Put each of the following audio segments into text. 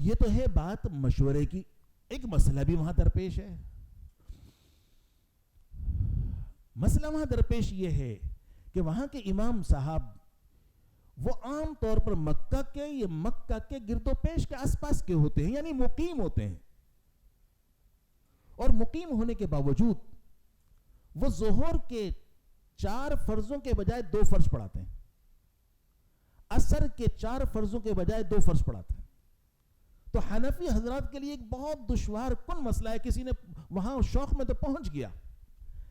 یہ تو ہے بات مشورے کی. ایک مسئلہ بھی وہاں درپیش ہے. مسئلہ وہاں درپیش یہ ہے کہ وہاں کے امام صاحب وہ عام طور پر مکہ کے گرد و پیش کے آس پاس کے ہوتے ہیں, یعنی مقیم ہوتے ہیں. اور مقیم ہونے کے باوجود وہ ظہر کے 4 فرضوں کے بجائے 2 فرض پڑھاتے ہیں, عصر کے 4 فرضوں کے بجائے 2 فرض پڑھاتے ہیں. تو حنفی حضرات کے لیے ایک بہت دشوار کن مسئلہ ہے. کسی نے وہاں شوق میں تو پہنچ گیا,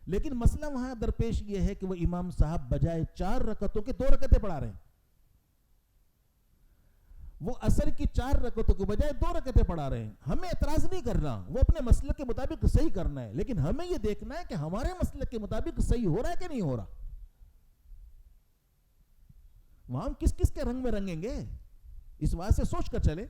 لیکن مسئلہ وہاں درپیش یہ ہے کہ وہ امام صاحب بجائے 4 رکعتوں کے 2 رکعتیں پڑھا رہے ہیں. وہ عصر کی 4 رکعتوں کے بجائے 2 رکعتیں پڑھا رہے ہیں. ہمیں اعتراض نہیں کرنا, وہ اپنے مسلک کے مطابق صحیح کرنا ہے, لیکن ہمیں یہ دیکھنا ہے کہ ہمارے مسلک کے مطابق صحیح ہو رہا ہے کہ نہیں ہو رہا. وہاں ہم کس کس کے رنگ میں رنگیں گے, اس بات سے سوچ کر چلے.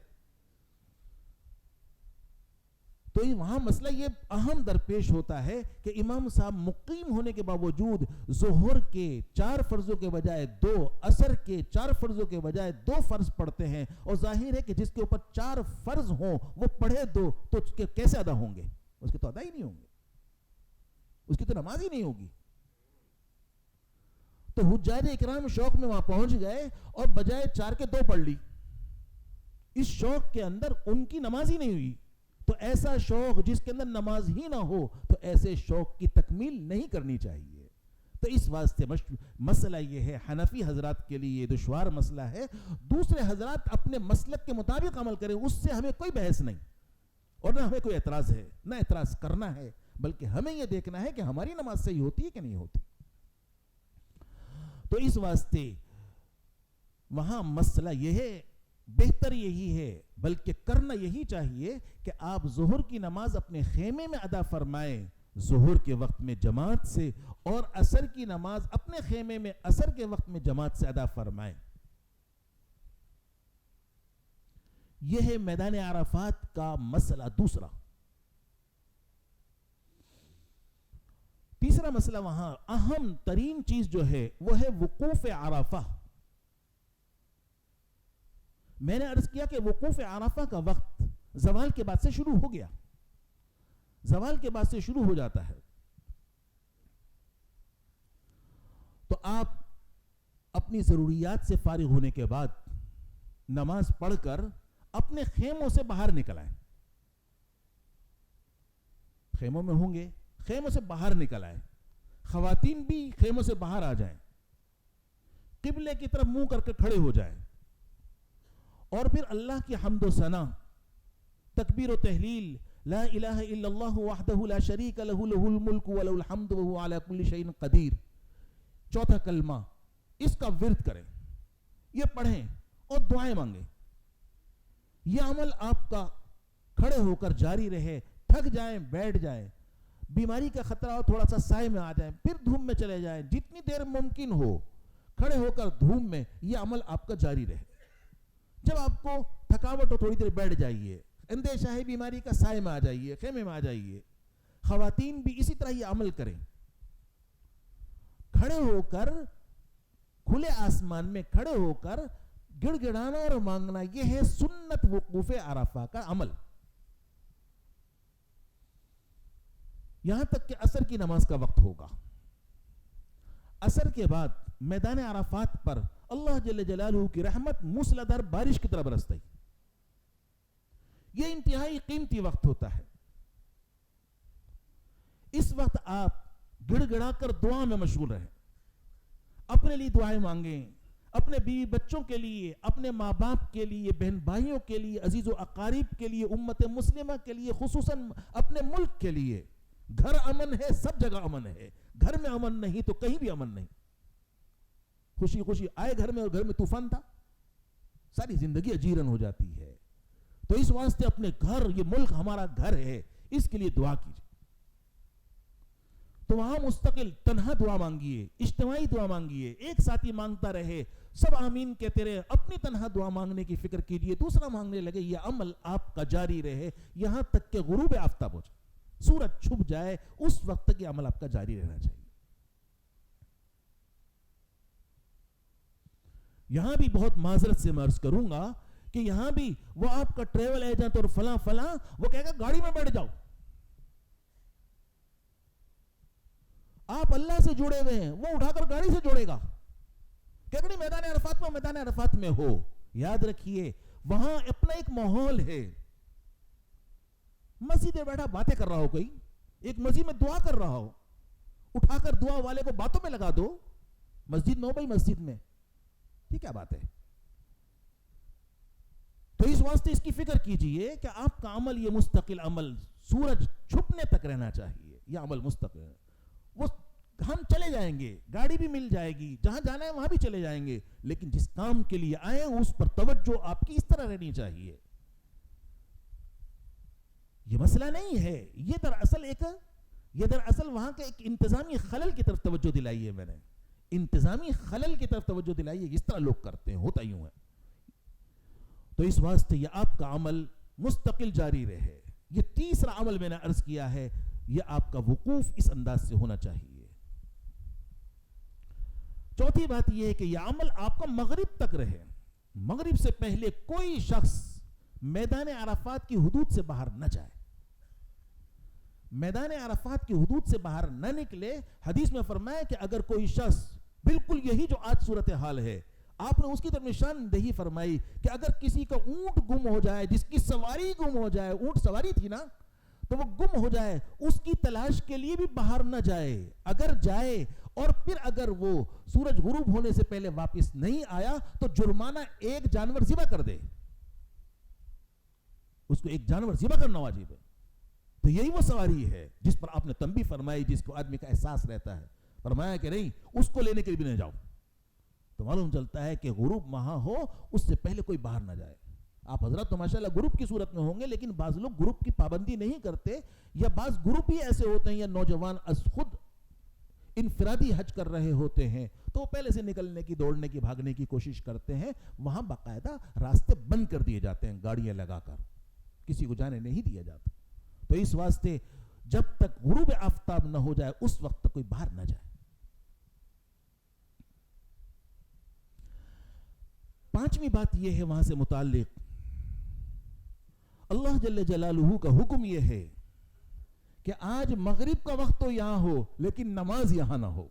تو وہاں مسئلہ یہ اہم درپیش ہوتا ہے کہ امام صاحب مقیم ہونے کے باوجود ظہر کے 4 فرضوں کے بجائے 2, عصر کے 4 فرضوں کے بجائے 2 فرض پڑھتے ہیں. اور ظاہر ہے کہ جس کے اوپر 4 فرض ہوں وہ پڑھے 2 تو کیسے ادا ہوں گے؟ اس کے تو ادا ہی نہیں ہوں گے, اس کی تو نماز ہی نہیں ہوگی. تو حجاج اکرام شوق میں وہاں پہنچ گئے اور بجائے 4 کے 2 پڑھ لی. اس شوق کے اندر ان کی نماز ہی نہیں ہوئی. تو ایسا شوق جس کے اندر نماز ہی نہ ہو تو ایسے شوق کی تکمیل نہیں کرنی چاہیے. تو اس واسطے مسئلہ یہ ہے, حنفی حضرات کے لیے دشوار مسئلہ ہے. دوسرے حضرات اپنے مسلک کے مطابق عمل کریں, اس سے ہمیں کوئی بحث نہیں اور نہ ہمیں کوئی اعتراض ہے, نہ اعتراض کرنا ہے, بلکہ ہمیں یہ دیکھنا ہے کہ ہماری نماز صحیح ہوتی ہے کہ نہیں ہوتی. تو اس واسطے وہاں مسئلہ یہ ہے, بہتر یہی ہے, بلکہ کرنا یہی چاہیے کہ آپ ظہر کی نماز اپنے خیمے میں ادا فرمائیں ظہر کے وقت میں جماعت سے, اور عصر کی نماز اپنے خیمے میں عصر کے وقت میں جماعت سے ادا فرمائیں. یہ ہے میدان عرفات کا مسئلہ. تیسرا مسئلہ وہاں اہم ترین چیز جو ہے وہ ہے وقوف عرفہ. میں نے عرض کیا کہ وقوف عرفہ کا وقت زوال کے بعد سے شروع ہو گیا, زوال کے بعد سے شروع ہو جاتا ہے. تو آپ اپنی ضروریات سے فارغ ہونے کے بعد نماز پڑھ کر اپنے خیموں سے باہر نکل آئیں. خیموں میں ہوں گے, خیموں سے باہر نکل آئیں. خواتین بھی خیموں سے باہر آ جائیں, قبلے کی طرف منہ کر کے کھڑے ہو جائیں, اور پھر اللہ کی حمد و ثنا, تکبیر و تحلیل, لا الہ الا اللہ وحدہ لا شریک لہ لہ الملک ولہ الحمد وہو علی کل شیء قدیر, 4 کلمہ اس کا ورد کریں, یہ پڑھیں اور دعائیں مانگیں. یہ عمل آپ کا کھڑے ہو کر جاری رہے. تھک جائیں بیٹھ جائیں, بیماری کا خطرہ ہو تھوڑا سا سائے میں آ جائیں, پھر دھوپ میں چلے جائیں, جتنی دیر ممکن ہو کھڑے ہو کر دھوپ میں یہ عمل آپ کا جاری رہے. جب آپ کو تھکاوٹ ہو تھوڑی دیر بیٹھ جائیے, اندیشہ ہے بیماری کا سائے میں آ جائیے, خیمے میں آ جائیے. خواتین بھی اسی طرح یہ عمل کریں, کھڑے ہو کر کھلے آسمان میں کھڑے ہو کر گڑ گڑانا اور مانگنا. یہ ہے سنت وقوف عرفہ کا عمل. یہاں تک کہ عصر کی نماز کا وقت ہوگا. عصر کے بعد میدان عرفات پر اللہ جل جلالہ کی رحمت موسلادھار بارش کی طرح برستی. یہ انتہائی قیمتی وقت ہوتا ہے. اس وقت آپ گڑ گڑا کر دعا میں مشغول رہیں, اپنے لیے دعائیں مانگیں, اپنے بیوی بچوں کے لیے, اپنے ماں باپ کے لیے, بہن بھائیوں کے لیے, عزیز و اقارب کے لیے, امت مسلمہ کے لیے, خصوصاً اپنے ملک کے لیے. گھر امن ہے, سب جگہ امن ہے. گھر میں امن نہیں تو کہیں بھی امن نہیں. خوشی خوشی آئے گھر میں اور گھر میں طوفان تھا, ساری زندگی اجیرن ہو جاتی ہے. تو اس واسطے اپنے گھر, یہ ملک ہمارا گھر ہے, اس کے لیے دعا کیجیے. تو وہاں مستقل تنہا دعا مانگیے, اجتماعی دعا مانگیے, ایک ساتھی مانگتا رہے, سب آمین کہتے رہے. اپنی تنہا دعا مانگنے کی فکر کیجیے, دوسرا مانگنے لگے. یہ عمل آپ کا جاری رہے یہاں تک کہ غروب آفتاب ہو جائے, سورج چھپ جائے, اس وقت تک یہ عمل آپ کا جاری رہنا چاہیے. یہاں بھی بہت معذرت سے میں عرض کروں گا کہ یہاں بھی وہ آپ کا ٹریول ایجنٹ اور فلاں فلاں وہ کہے گا گاڑی میں بیٹھ جاؤ. آپ اللہ سے جڑے ہوئے ہیں, وہ اٹھا کر گاڑی سے جوڑے گا کہ نہیں میدان عرفات میں, میدان عرفات میں ہو. یاد رکھیے وہاں اپنا ایک ماحول ہے. مسجد میں بیٹھا باتیں کر رہا ہو, کوئی ایک مسجد میں دعا کر رہا ہو, اٹھا کر دعا والے کو باتوں میں لگا دو. مسجد میں ہو بھائی, مسجد میں, یہ کیا بات ہے؟ تو اس واسطے اس کی فکر کیجئے کہ آپ کا عمل یہ مستقل عمل سورج چھپنے تک رہنا چاہیے. یہ عمل مستقل ہے. وہ ہم چلے جائیں گے, گاڑی بھی مل جائے گی, جہاں جانا ہے وہاں بھی چلے جائیں گے, لیکن جس کام کے لیے آئے اس پر توجہ آپ کی اس طرح رہنی چاہیے. یہ مسئلہ نہیں ہے, یہ دراصل وہاں کے ایک انتظامی خلل کی طرف توجہ دلائی ہے. میں نے انتظامی خلل کی طرف توجہ دلائی ہے. اس طرح لوگ کرتے ہیں, ہوتا یوں ہے. تو اس واسطے یہ آپ کا عمل مستقل جاری رہے. یہ تیسرا عمل میں نے عرض کیا ہے, یہ آپ کا وقوف اس انداز سے ہونا چاہیے. چوتھی بات یہ ہے کہ یہ عمل آپ کا مغرب تک رہے. مغرب سے پہلے کوئی شخص میدان عرفات کی حدود سے باہر نہ جائے, میدان عرفات کی حدود سے باہر نہ نکلے. حدیث میں فرمایا کہ اگر کوئی شخص بالکل یہی جو آج صورتحال ہے, آپ نے اس کی طرف نشاندہی فرمائی کہ اگر کسی کا اونٹ گم ہو جائے, جس کی سواری گم ہو جائے, اونٹ سواری تھی نا, تو وہ گم ہو جائے, اس کی تلاش کے لیے بھی باہر نہ جائے. اگر جائے اور پھر اگر وہ سورج غروب ہونے سے پہلے واپس نہیں آیا تو جرمانہ ایک جانور ذبح کر دے. اس کو ایک جانور ذبح کرنا واجب ہے. تو یہی وہ سواری ہے جس پر آپ نے تنبیہ فرمائی, جس کو آدمی کا احساس رہتا ہے. فرمایا کہ نہیں, اس کو لینے کے لیے بھی نہ جاؤ. تو معلوم چلتا ہے کہ غروب وہاں ہو, اس سے پہلے کوئی باہر نہ جائے. آپ حضرات تو ماشاءاللہ گروپ کی صورت میں ہوں گے, لیکن بعض لوگ گروپ کی پابندی نہیں کرتے, یا بعض گروپ ہی ایسے ہوتے ہیں یا نوجوان از خود انفرادی حج کر رہے ہوتے ہیں, تو پہلے سے نکلنے کی, دوڑنے کی, بھاگنے کی کوشش کرتے ہیں. وہاں باقاعدہ راستے بند کر دیے جاتے ہیں گاڑیاں لگا کر, کسی کو جانے نہیں دیا جاتا. تو اس واسطے جب تک غروب آفتاب نہ ہو جائے اس وقت تک کوئی باہر نہ جائے. پانچویں بات یہ ہے وہاں سے متعلق, اللہ جل جلالہ کا حکم یہ ہے کہ آج مغرب کا وقت تو یہاں ہو لیکن نماز یہاں نہ ہو.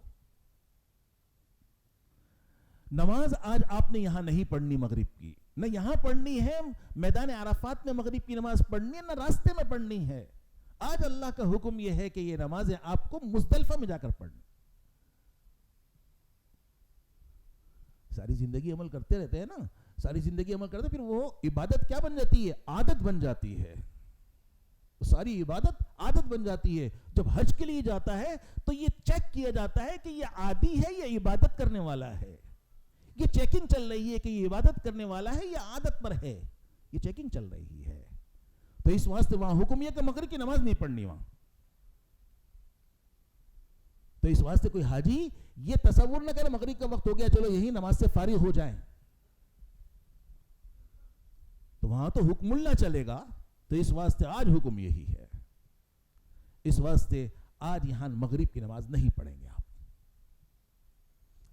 نماز آج آپ نے یہاں نہیں پڑھنی مغرب کی, نہ یہاں پڑھنی ہے, میدان عرفات میں مغرب کی نماز پڑھنی ہے, نہ راستے میں پڑھنی ہے. آج اللہ کا حکم یہ ہے کہ یہ نمازیں آپ کو مزدلفہ میں جا کر پڑھنی. ساری زندگی عمل کرتے رہتے ہیں نا, ساری زندگی عمل کرتے, پھر وہ عبادت کیا بن جاتی ہے؟ عادت بن جاتی ہے. ساری عبادت عادت بن جاتی ہے. جب حج کے لیے جاتا ہے تو یہ چیک کیا جاتا ہے کہ یہ عادی ہے یا عبادت کرنے والا ہے. یہ چیکنگ چل رہی ہے کہ یہ عبادت کرنے والا ہے یا عادت پر ہے, یہ چیکنگ چل رہی ہے. تو اس واسطے وہاں حکم یہ کہ مغرب کی نماز نہیں پڑھنی وہاں. تو اس واسطے کوئی حاجی یہ تصور نہ کرے مغرب کا وقت ہو گیا چلو یہی نماز سے فارغ ہو جائیں, تو وہاں تو حکم اللہ چلے گا. تو اس واسطے آج حکم یہی ہے. اس واسطے آج یہاں مغرب کی نماز نہیں پڑھیں گے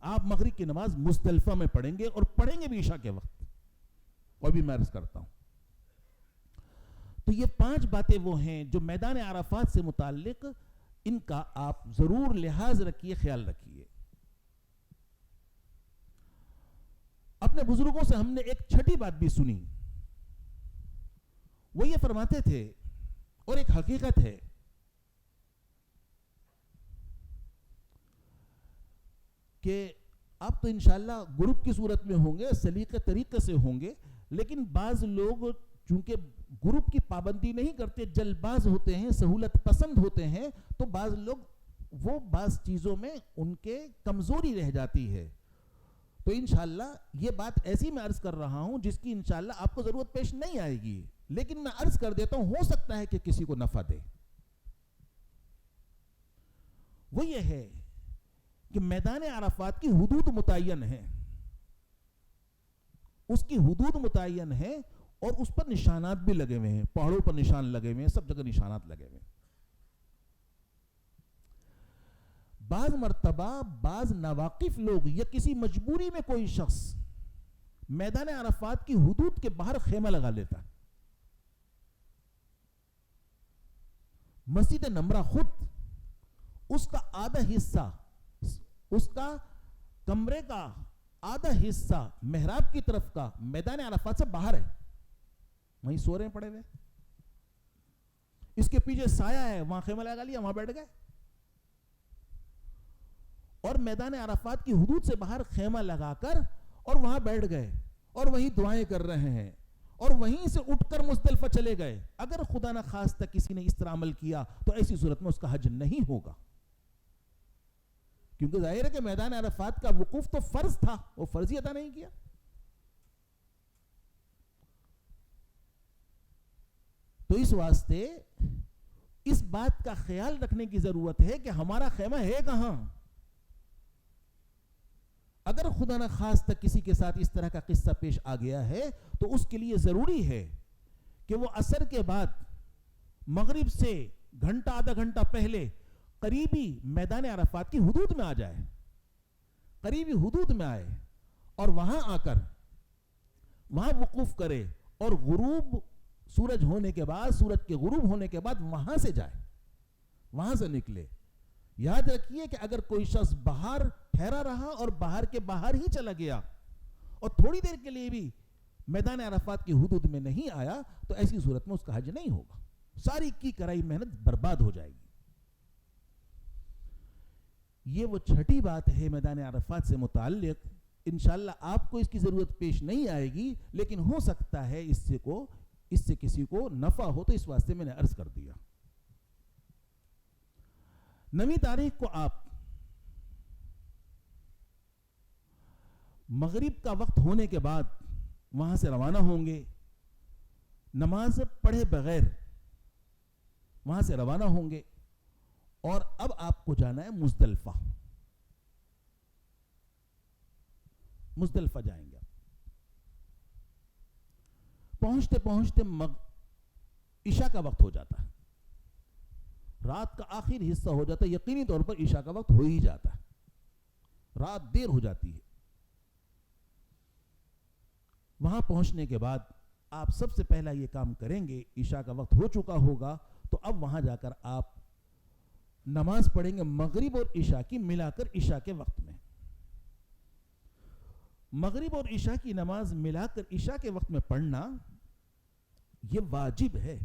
آپ مغرب کی نماز مزدلفہ میں پڑھیں گے, اور پڑھیں گے بھی عشاء کے وقت. اور بھی میں عرض کرتا ہوں, تو یہ 5 باتیں وہ ہیں جو میدان عرفات سے متعلق, ان کا آپ ضرور لحاظ رکھیے, خیال رکھیے. اپنے بزرگوں سے ہم نے ایک چھٹی بات بھی سنی. وہ یہ فرماتے تھے, اور ایک حقیقت ہے, کہ آپ تو انشاءاللہ گروپ کی صورت میں ہوں گے, سلیقے طریقے سے ہوں گے, لیکن بعض لوگ چونکہ گروپ کی پابندی نہیں کرتے, جلد باز ہوتے ہیں, سہولت پسند ہوتے ہیں, تو بعض لوگ وہ بعض چیزوں میں ان کے کمزوری رہ جاتی ہے. تو انشاءاللہ یہ بات ایسی میں عرض کر رہا ہوں جس کی انشاءاللہ آپ کو ضرورت پیش نہیں آئے گی, لیکن میں عرض کر دیتا ہوں, ہو سکتا ہے کہ کسی کو نفع دے. وہ یہ ہے کہ میدان عرفات کی حدود متعین ہیں, اس کی حدود متعین ہیں, اور اس پر نشانات بھی لگے ہوئے ہیں, پہاڑوں پر نشان لگے ہوئے ہیں, سب جگہ نشانات لگے ہوئے ہیں. بعض مرتبہ بعض ناواقف لوگ یا کسی مجبوری میں کوئی شخص میدان عرفات کی حدود کے باہر خیمہ لگا لیتا. مسجد نمرہ خود اس کا آدھا حصہ، اس کا کمرے کا آدھا حصہ محراب کی طرف کا میدان عرفات سے باہر ہے، وہیں سو رہے ہیں پڑے ہوئے. اس کے پیچھے سایہ ہے، وہاں خیمہ لگا لیا، وہاں بیٹھ گئے. اور میدان عرفات کی حدود سے باہر خیمہ لگا کر اور وہاں بیٹھ گئے اور وہیں دعائیں کر رہے ہیں اور وہیں سے اٹھ کر مزدلفہ چلے گئے. اگر خدا نہ خواستہ کسی نے اس طرح عمل کیا تو ایسی صورت میں اس کا حج نہیں ہوگا، کیونکہ ظاہر ہے کہ میدان عرفات کا وقوف تو فرض تھا، وہ فرض ہی ادا نہیں کیا. تو اس واسطے اس بات کا خیال رکھنے کی ضرورت ہے کہ ہمارا خیمہ ہے کہاں. اگر خدا نہ خواستہ کسی کے ساتھ اس طرح کا قصہ پیش آ گیا ہے تو اس کے لیے ضروری ہے کہ وہ عصر کے بعد مغرب سے گھنٹہ آدھا گھنٹہ پہلے قریبی میدان عرفات کی حدود میں آ جائے، قریبی حدود میں آئے اور وہاں آ کر وہاں وقوف کرے اور غروب سورج ہونے کے بعد، سورج کے غروب ہونے کے بعد وہاں سے جائے، وہاں سے نکلے. یاد رکھیے کہ اگر کوئی شخص باہر ٹھہرا رہا اور باہر کے باہر ہی چلا گیا اور تھوڑی دیر کے لیے بھی میدان عرفات کی حدود میں نہیں آیا تو ایسی صورت میں اس کا حج نہیں ہوگا، ساری کی کرائی محنت برباد ہو جائے گی. یہ وہ چھٹی بات ہے میدان عرفات سے متعلق. انشاءاللہ آپ کو اس کی ضرورت پیش نہیں آئے گی، لیکن ہو سکتا ہے اس سے کسی کو نفع ہو، تو اس واسطے میں نے عرض کر دیا. 9 تاریخ کو آپ مغرب کا وقت ہونے کے بعد وہاں سے روانہ ہوں گے، نماز پڑھے بغیر وہاں سے روانہ ہوں گے اور اب آپ کو جانا ہے مزدلفہ. مزدلفہ جائیں گے. پہنچتے پہنچتے عشاء کا وقت ہو جاتا ہے، رات کا آخر حصہ ہو جاتا ہے. یقینی طور پر عشاء کا وقت ہو ہی جاتا ہے، رات دیر ہو جاتی ہے. وہاں پہنچنے کے بعد آپ سب سے پہلا یہ کام کریں گے، عشاء کا وقت ہو چکا ہوگا تو اب وہاں جا کر آپ نماز پڑھیں گے مغرب اور عشاء کی ملا کر عشاء کے وقت میں. مغرب اور عشاء کی نماز ملا کر عشاء کے وقت میں پڑھنا یہ واجب ہے،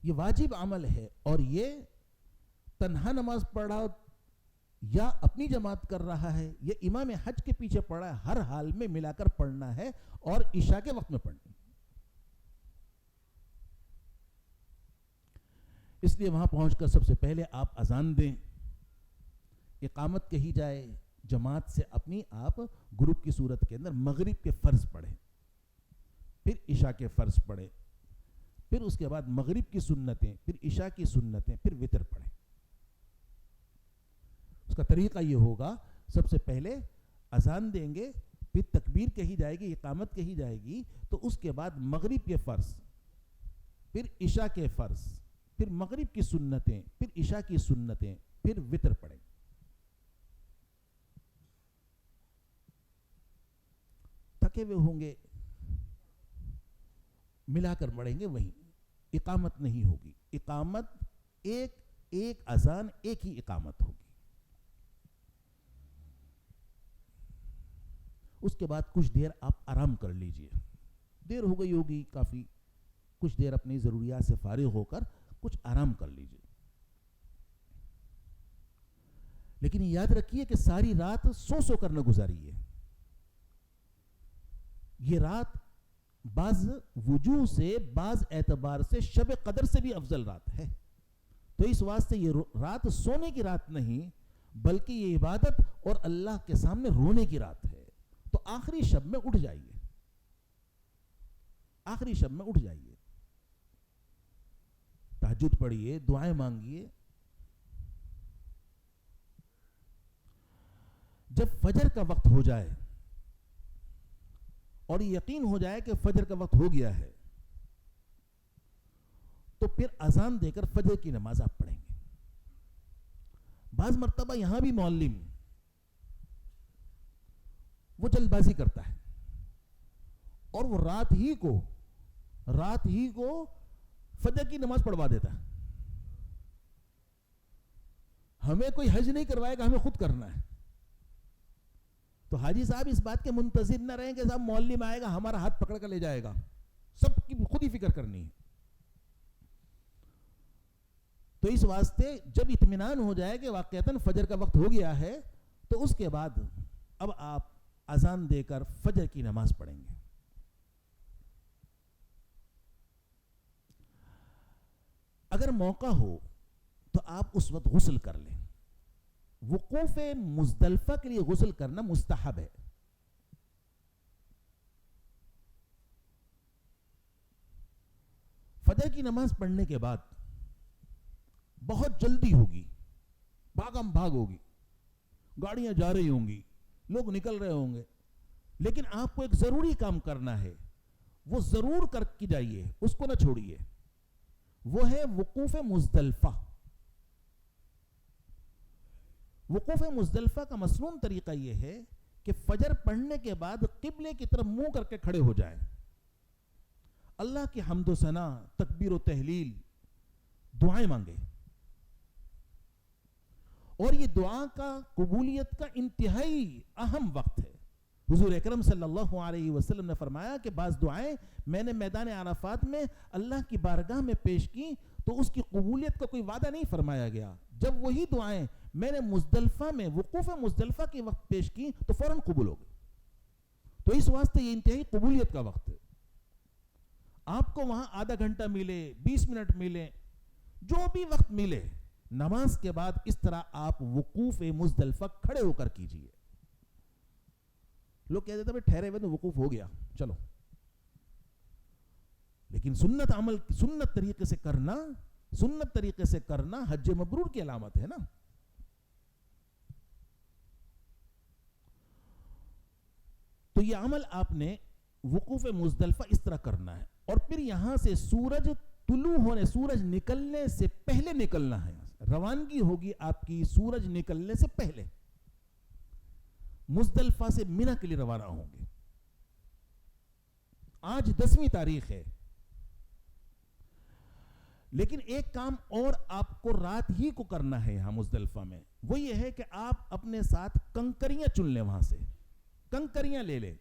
یہ واجب عمل ہے. اور یہ تنہا نماز پڑھ رہا یا اپنی جماعت کر رہا ہے یا امام حج کے پیچھے پڑھ رہا ہے، ہر حال میں ملا کر پڑھنا ہے اور عشاء کے وقت میں پڑھنا. اس لیے وہاں پہنچ کر سب سے پہلے آپ اذان دیں، اقامت کہی جائے، جماعت سے اپنی آپ گروپ کی صورت کے اندر مغرب کے فرض پڑھیں، پھر عشاء کے فرض پڑھیں، پھر اس کے بعد مغرب کی سنتیں، پھر عشاء کی سنتیں، پھر وتر پڑھیں. اس کا طریقہ یہ ہوگا، سب سے پہلے اذان دیں گے، پھر تکبیر کہی جائے گی، اقامت کہی جائے گی، تو اس کے بعد مغرب کے فرض، پھر عشاء کے فرض، پھر مغرب کی سنتیں، پھر عشاء کی سنتیں، پھر وتر پڑھیں. تھکے ہوئے ہوں گے، ملا کر پڑھیں گے. وہیں اقامت نہیں ہوگی، اقامت ایک اذان ایک ہی اقامت ہوگی. اس کے بعد کچھ دیر آپ آرام کر لیجئے، دیر ہو گئی ہوگی کافی، کچھ دیر اپنی ضروریات سے فارغ ہو کر کچھ آرام کر لیجئے. لیکن یاد رکھیے کہ ساری رات سو کر نہ گزاریے. یہ رات بعض وجوہ سے، بعض اعتبار سے شب قدر سے بھی افضل رات ہے. تو اس واسطے یہ رات سونے کی رات نہیں، بلکہ یہ عبادت اور اللہ کے سامنے رونے کی رات ہے. تو آخری شب میں اٹھ جائیے، آخری شب میں اٹھ جائیے، تہجد پڑھیے، دعائیں مانگیے. جب فجر کا وقت ہو جائے اور یقین ہو جائے کہ فجر کا وقت ہو گیا ہے تو پھر اذان دے کر فجر کی نماز آپ پڑھیں گے. بعض مرتبہ یہاں بھی معلم وہ جلد بازی کرتا ہے اور وہ رات ہی کو فجر کی نماز پڑھوا دیتا ہے. ہمیں کوئی حج نہیں کروائے گا, ہمیں خود کرنا ہے. تو حاجی صاحب اس بات کے منتظر نہ رہیں کہ صاحب معلم آئے گا ہمارا ہاتھ پکڑ کر لے جائے گا, سب کی خود ہی فکر کرنی ہے. تو اس واسطے جب اطمینان ہو جائے کہ واقعتاً فجر کا وقت ہو گیا ہے تو اس کے بعد اب آپ اذان دے کر فجر کی نماز پڑھیں گے. اگر موقع ہو تو آپ اس وقت غسل کر لیں. وقوف مزدلفہ کے لیے غسل کرنا مستحب ہے. فجر کی نماز پڑھنے کے بعد بہت جلدی ہوگی, بھاگم بھاگ ہوگی, گاڑیاں جا رہی ہوں گی, لوگ نکل رہے ہوں گے, لیکن آپ کو ایک ضروری کام کرنا ہے, وہ ضرور کر کے جائیے, اس کو نہ چھوڑیے. وہ ہے وقوف مزدلفہ. وقوف مزدلفہ کا مسنون طریقہ یہ ہے کہ فجر پڑھنے کے بعد قبلے کی طرف منہ کر کے کھڑے ہو جائیں, اللہ کی حمد و ثنا, تکبیر و تہلیل, دعائیں مانگے. اور یہ دعا کا قبولیت کا انتہائی اہم وقت ہے. حضور اکرم صلی اللہ علیہ وسلم نے فرمایا کہ بعض دعائیں میں نے میدان عرفات میں اللہ کی بارگاہ میں پیش کی تو اس کی قبولیت کا کوئی وعدہ نہیں فرمایا گیا, جب وہی دعائیں میں نے مزدلفہ میں وقوف مزدلفہ کے وقت پیش کی تو فوراً قبول ہو گئی. تو اس واسطے یہ انتہائی قبولیت کا وقت ہے. آپ کو وہاں آدھا گھنٹہ ملے, 20 منٹ ملے, جو بھی وقت ملے, نماز کے بعد اس طرح آپ وقوف مزدلفہ کھڑے ہو کر کیجئے. لوگ کہتے تھے ٹھہرے ہوئے تو وقوف ہو گیا چلو, لیکن سنت طریقے سے کرنا حج مبرور کی علامت ہے نا. تو یہ عمل آپ نے وقوف مزدلفہ اس طرح کرنا ہے, اور پھر یہاں سے سورج نکلنے سے پہلے نکلنا ہے. روانگی ہوگی آپ کی سورج نکلنے سے پہلے. مزدلفہ سے منی کے لیے روانہ ہوں گے. آج 10ویں تاریخ ہے, لیکن ایک کام اور آپ کو رات ہی کو کرنا ہے یہاں مزدلفہ میں. وہ یہ ہے کہ آپ اپنے ساتھ کنکریاں چن لیں, وہاں سے کنکریاں لے لیں,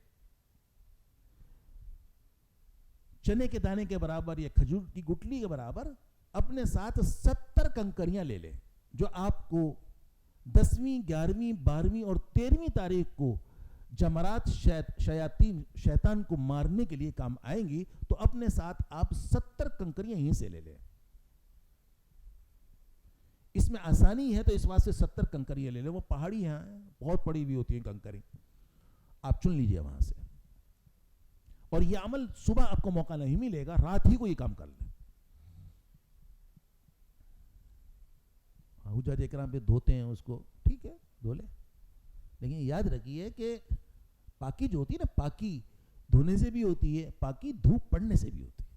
چنے کے دانے کے برابر یا کھجور کی گٹلی کے برابر اپنے ساتھ 70 کنکریاں لے لیں, جو آپ کو 10ویں 11ویں 12ویں اور 13ویں تاریخ کو جمرات شیطان کو مارنے کے لیے کام آئیں گی. تو اپنے ساتھ آپ 70 کنکریاں یہیں سے لے لیں. اس میں آسانی ہے تو اس واسطے 70 کنکریاں لے لیں. وہ پہاڑی ہیں, بہت پڑی ہوئی ہوتی ہیں کنکری, آپ چن لیجئے وہاں سے. اور یہ عمل صبح آپ کو موقع نہیں ملے گا, رات ہی کو یہ کام کر لیں. حجاج اکرام پہ دھوتے ہیں اس کو, ٹھیک ہے دھو لیں, لیکن یاد رکھیے کہ پاکی جو ہوتی ہے نا, پاکی دھونے سے بھی ہوتی ہے, پاکی دھوپ پڑنے سے بھی ہوتی ہے.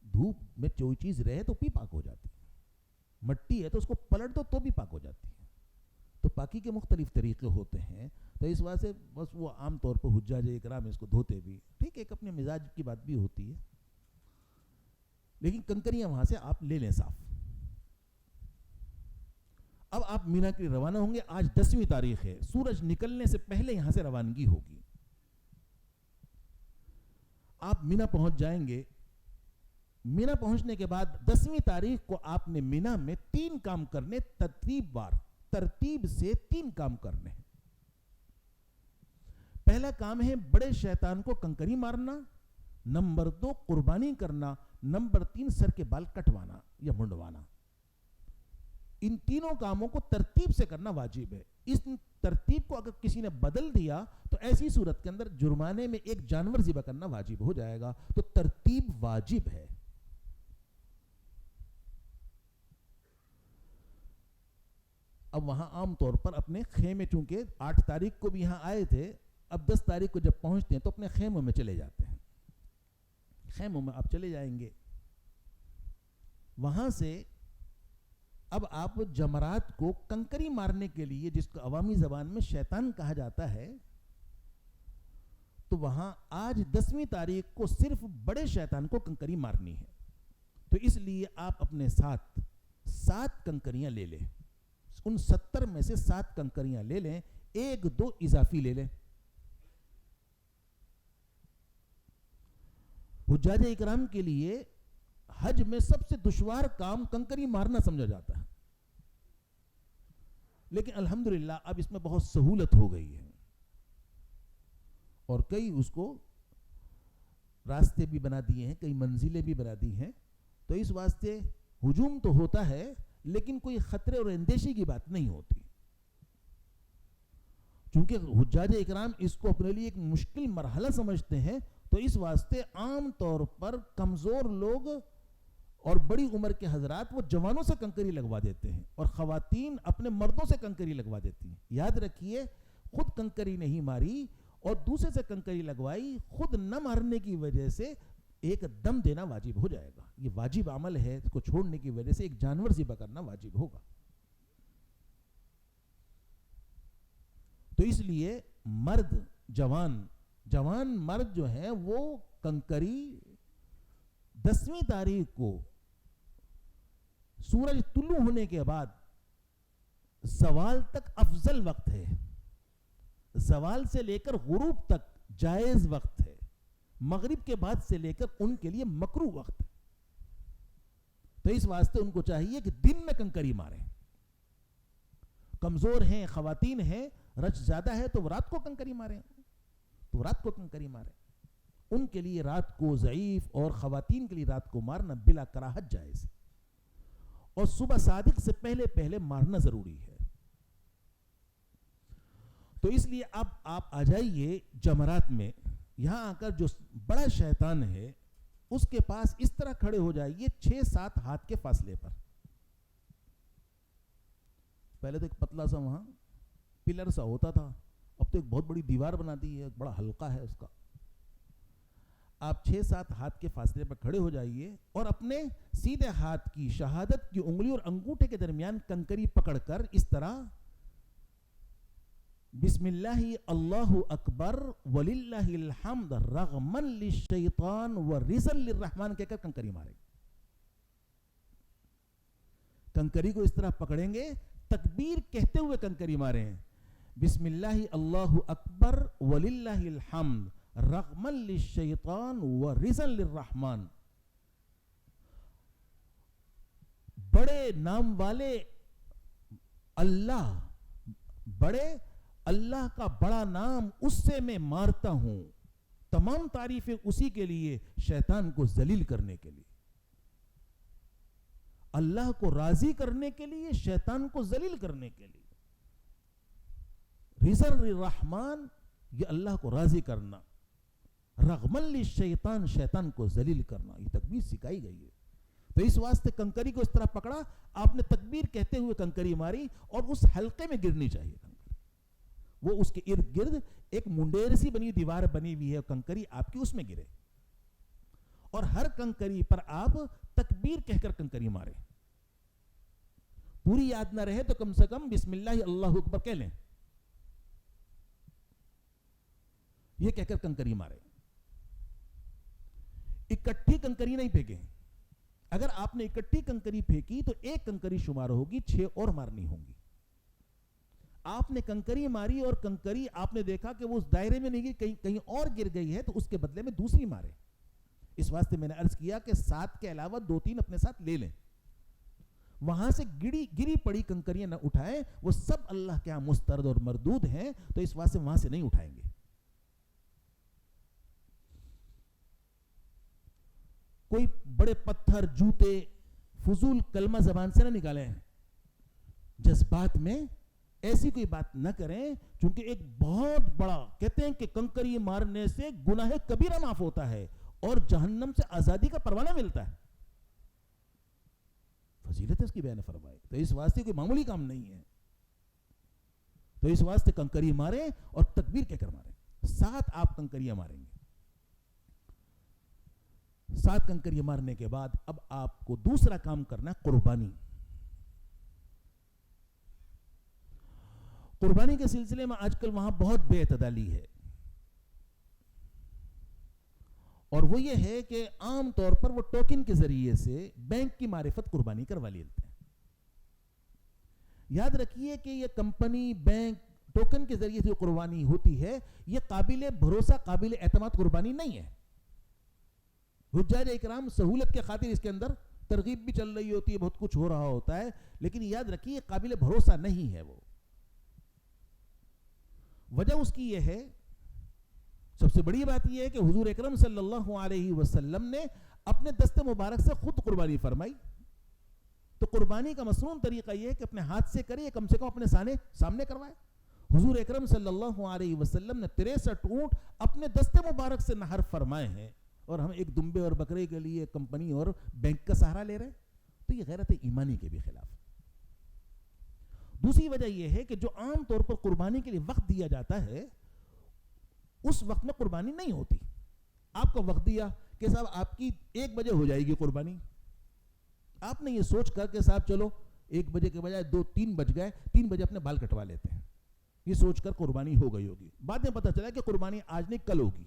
دھوپ میں کوئی چیز رہے تو بھی پاک ہو جاتی ہے, مٹی ہے تو اس کو پلٹ دو تو بھی پاک ہو جاتی ہے. تو پاکی کے مختلف طریقے ہوتے ہیں. تو اس واسطے بس وہ عام طور پر حجاج اکرام اس کو دھوتے بھی, ٹھیک ہے, ایک اپنے مزاج کی بات بھی ہوتی ہے, لیکن کنکریاں وہاں سے آپ لے لیں صاف. اب آپ منی کے لیے روانہ ہوں گے. آج 10ویں تاریخ ہے, سورج نکلنے سے پہلے یہاں سے روانگی ہوگی. آپ منی پہنچ جائیں گے. منی پہنچنے کے بعد 10ویں تاریخ کو آپ نے منی میں 3 کام کرنے, ترتیب سے 3 کام کرنے ہیں. پہلا کام ہے بڑے شیطان کو کنکری مارنا, نمبر 2 قربانی کرنا, نمبر 3 سر کے بال کٹوانا یا منڈوانا. ان تینوں کاموں کو ترتیب سے کرنا واجب ہے. اس ترتیب کو اگر کسی نے بدل دیا تو ایسی صورت کے اندر جرمانے میں ایک جانور ذبح کرنا واجب ہو جائے گا. تو ترتیب واجب ہے. اب وہاں عام طور پر اپنے خیمے, چونکہ 8 تاریخ کو بھی یہاں آئے تھے, اب 10 تاریخ کو جب پہنچتے ہیں تو اپنے خیموں میں چلے جاتے ہیں. خیموں میں آپ چلے جائیں گے. وہاں سے اب آپ جمرات کو کنکری مارنے کے لیے، جس کو عوامی زبان میں شیطان کہا جاتا ہے، تو وہاں آج 10ویں تاریخ کو صرف بڑے شیطان کو کنکری مارنی ہے. تو اس لیے آپ اپنے ساتھ 7 کنکریاں لے لیں. ان 70 میں سے 7 کنکریاں لے لیں، 1-2 اضافی لے لیں. حجاج اکرام کے لیے حج میں سب سے دشوار کام کنکری مارنا سمجھا جاتا ہے، لیکن الحمدللہ اب اس میں بہت سہولت ہو گئی ہے، اور کئی اس کو راستے بھی بنا دیے ہیں، کئی منزلیں بھی بنا دی ہیں. تو اس واسطے ہجوم تو ہوتا ہے لیکن کوئی خطرے اور اندیشی کی بات نہیں ہوتی، چونکہ حجاج اکرام اس کو اپنے لیے ایک مشکل مرحلہ سمجھتے ہیں. تو اس واسطے عام طور پر کمزور لوگ اور بڑی عمر کے حضرات وہ جوانوں سے کنکری لگوا دیتے ہیں، اور خواتین اپنے مردوں سے کنکری لگوا دیتی ہیں. یاد رکھیے، خود کنکری نہیں ماری اور دوسرے سے کنکری لگوائی، خود نہ مارنے کی وجہ سے ایک دم دینا واجب ہو جائے گا. یہ واجب عمل ہے، اس کو چھوڑنے کی وجہ سے ایک جانور ذبح کرنا واجب ہوگا. تو اس لیے مرد، جوان مرد جو ہیں وہ کنکری 10ویں تاریخ کو سورج طلوع ہونے کے بعد زوال تک افضل وقت ہے، زوال سے لے کر غروب تک جائز وقت ہے، مغرب کے بعد سے لے کر ان کے لیے مکروہ وقت ہے. تو اس واسطے ان کو چاہیے کہ دن میں کنکری ماریں. کمزور ہیں، خواتین ہیں، رچ زیادہ ہے تو رات کو کنکری ماریں، ان کے لیے رات کو ضعیف اور خواتین کے لیے رات کو مارنا بلا کراہت جائز ہے، اور صبح صادق سے پہلے مارنا ضروری ہے. تو اس لیے اب آپ آ جائیے جمرات میں. یہاں آ کر جو بڑا شیطان ہے اس کے پاس اس طرح کھڑے ہو جائیے 6-7 ہاتھ کے فاصلے پر. پہلے تو ایک پتلا سا وہاں پلر سا ہوتا تھا، اب تو ایک بہت بڑی دیوار بنا دی ہے، بڑا حلقہ ہے اس کا. آپ 6-7 ہاتھ کے فاصلے پر کھڑے ہو جائیے اور اپنے سیدھے ہاتھ کی شہادت کی انگلی اور انگوٹھے کے درمیان کنکری پکڑ کر اس طرح بسم اللہ اللہ اکبر وللہ الحمد رغمن للشیطان ورزن للرحمن کہہ کر کنکری ماریں. کنکری کو اس طرح پکڑیں گے، تکبیر کہتے ہوئے کنکری ماریں. بسم اللہ اللہ اکبر وللہ الحمد رغمن للشیطان ورزن للرحمن. بڑے نام والے اللہ، بڑے اللہ کا بڑا نام، اس سے میں مارتا ہوں. تمام تعریفیں اسی کے لیے، شیطان کو ذلیل کرنے کے لیے، اللہ کو راضی کرنے کے لیے، شیطان کو ذلیل کرنے کے لیے. رضا الرحمن، یہ اللہ کو راضی کرنا. رغمن للشیطان، شیطان کو ذلیل کرنا. یہ تکبیر سکھائی گئی ہے. تو اس واسطے کنکری کو اس طرح پکڑا، آپ نے تکبیر کہتے ہوئے کنکری ماری، اور اس حلقے میں گرنی چاہیے کنکری. وہ اس کے ارد گرد ایک منڈیر سی بنی دیوار بنی ہوئی ہے، کنکری آپ کی اس میں گرے، اور ہر کنکری پر آپ تکبیر کہہ کر کنکری مارے. پوری یاد نہ رہے تو کم سے کم بسم اللہ اللہ اکبر کہہ لیں، یہ کہہ کر کنکری مارے. اکٹھی کنکری نہیں پھینکیں. اگر آپ نے اکٹھی کنکری پھینکی تو ایک کنکری شمار ہوگی، 6 اور مارنی ہوں گی. آپ نے کنکری ماری اور کنکری آپ نے دیکھا کہ وہ اس دائرے میں نہیں گئی، کہیں اور گر گئی ہے، تو اس کے بدلے میں دوسری مارے. اس واسطے میں نے عرض کیا کہ 7 کے علاوہ 2-3 اپنے ساتھ لے لیں. وہاں سے گری پڑی کنکریاں نہ اٹھائیں، وہ سب اللہ کے ہاں مسترد اور مردود ہیں، تو اس واسطے وہاں سے نہیں اٹھائیں گے. کوئی بڑے پتھر، جوتے، فضول کلمہ زبان سے نہ نکالیں. جذبات میں ایسی کوئی بات نہ کریں، چونکہ ایک بہت بڑا کہتے ہیں کہ کنکری مارنے سے گناہ کبیرہ معاف ہوتا ہے اور جہنم سے آزادی کا پروانہ ملتا ہے. فضیلت اس کی بیان فرمائے. تو اس واسطے کوئی معمولی کام نہیں ہے. تو اس واسطے کنکری ماریں اور تکبیر کہہ کر ماریں. 7 آپ کنکریاں ماریں گے. 7 کنکریاں مارنے کے بعد اب آپ کو دوسرا کام کرنا ہے، قربانی. قربانی کے سلسلے میں آج کل وہاں بہت بے اعتدالی ہے، اور وہ یہ ہے کہ عام طور پر وہ ٹوکن کے ذریعے سے بینک کی معرفت قربانی کروا لیتے ہیں۔ یاد رکھیے کہ یہ کمپنی، بینک، ٹوکن کے ذریعے سے جو قربانی ہوتی ہے یہ قابل بھروسہ، قابل اعتماد قربانی نہیں ہے۔ حجاج اکرام سہولت کے خاطر اس کے اندر ترغیب بھی چل رہی ہوتی ہے، بہت کچھ ہو رہا ہوتا ہے، لیکن یاد رکھیے قابل بھروسہ نہیں ہے وہ۔ وجہ اس کی یہ ہے، سب سے بڑی بات یہ ہے کہ حضور اکرم صلی اللہ علیہ وسلم نے اپنے دست مبارک سے خود قربانی فرمائی، تو قربانی کا مسنون طریقہ یہ ہے کہ اپنے ہاتھ سے کرے، کم سے کم اپنے سامنے کروائے۔ حضور اکرم صلی اللہ علیہ وسلم نے 63 اونٹ اپنے دست مبارک سے نہر فرمائے ہیں، اور ہم ایک دمبے اور بکرے کے لیے کمپنی اور بینک کا سہارا لے رہے ہیں، تو یہ غیرت ایمانی کے بھی خلاف ہے۔ دوسری وجہ یہ ہے کہ جو عام طور پر قربانی کے لیے وقت دیا جاتا ہے اس وقت میں قربانی نہیں ہوتی۔ آپ کا وقت دیا کہ صاحب آپ کی 1 بجے ہو جائے گی قربانی، آپ نے یہ سوچ کر کہ صاحب چلو 1 بجے کے بجائے 2-3 بج گئے، 3 بجے اپنے بال کٹوا لیتے ہیں، یہ سوچ کر قربانی ہو گئی ہوگی۔ بعد میں پتہ چلا کہ قربانی آج نہیں کل ہوگی۔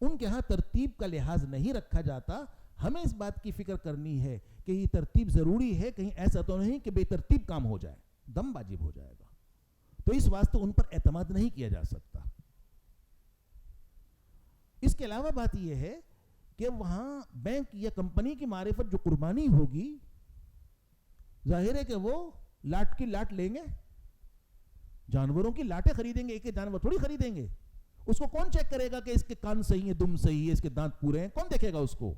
ان کے ہاں ترتیب کا لحاظ نہیں رکھا جاتا۔ ہمیں اس بات کی فکر کرنی ہے کہ یہ ترتیب ضروری ہے، کہیں ایسا تو نہیں کہ بے ترتیب کام ہو جائے، دم واجب ہو جائے گا، تو اس واسطے ان پر اعتماد نہیں کیا جا سکتا۔ اس کے علاوہ بات یہ ہے کہ وہاں بینک یا کمپنی کی معرفت جو قربانی ہوگی، ظاہر ہے کہ وہ لاٹ کی لاٹ لیں گے، جانوروں کی لاٹیں خریدیں گے، ایک ایک جانور تھوڑی خریدیں گے۔ اس کو کون چیک کرے گا کہ اس کے کان صحیح ہیں، دم صحیح ہے، اس کے دانت پورے ہیں؟ کون دیکھے گا اس کو؟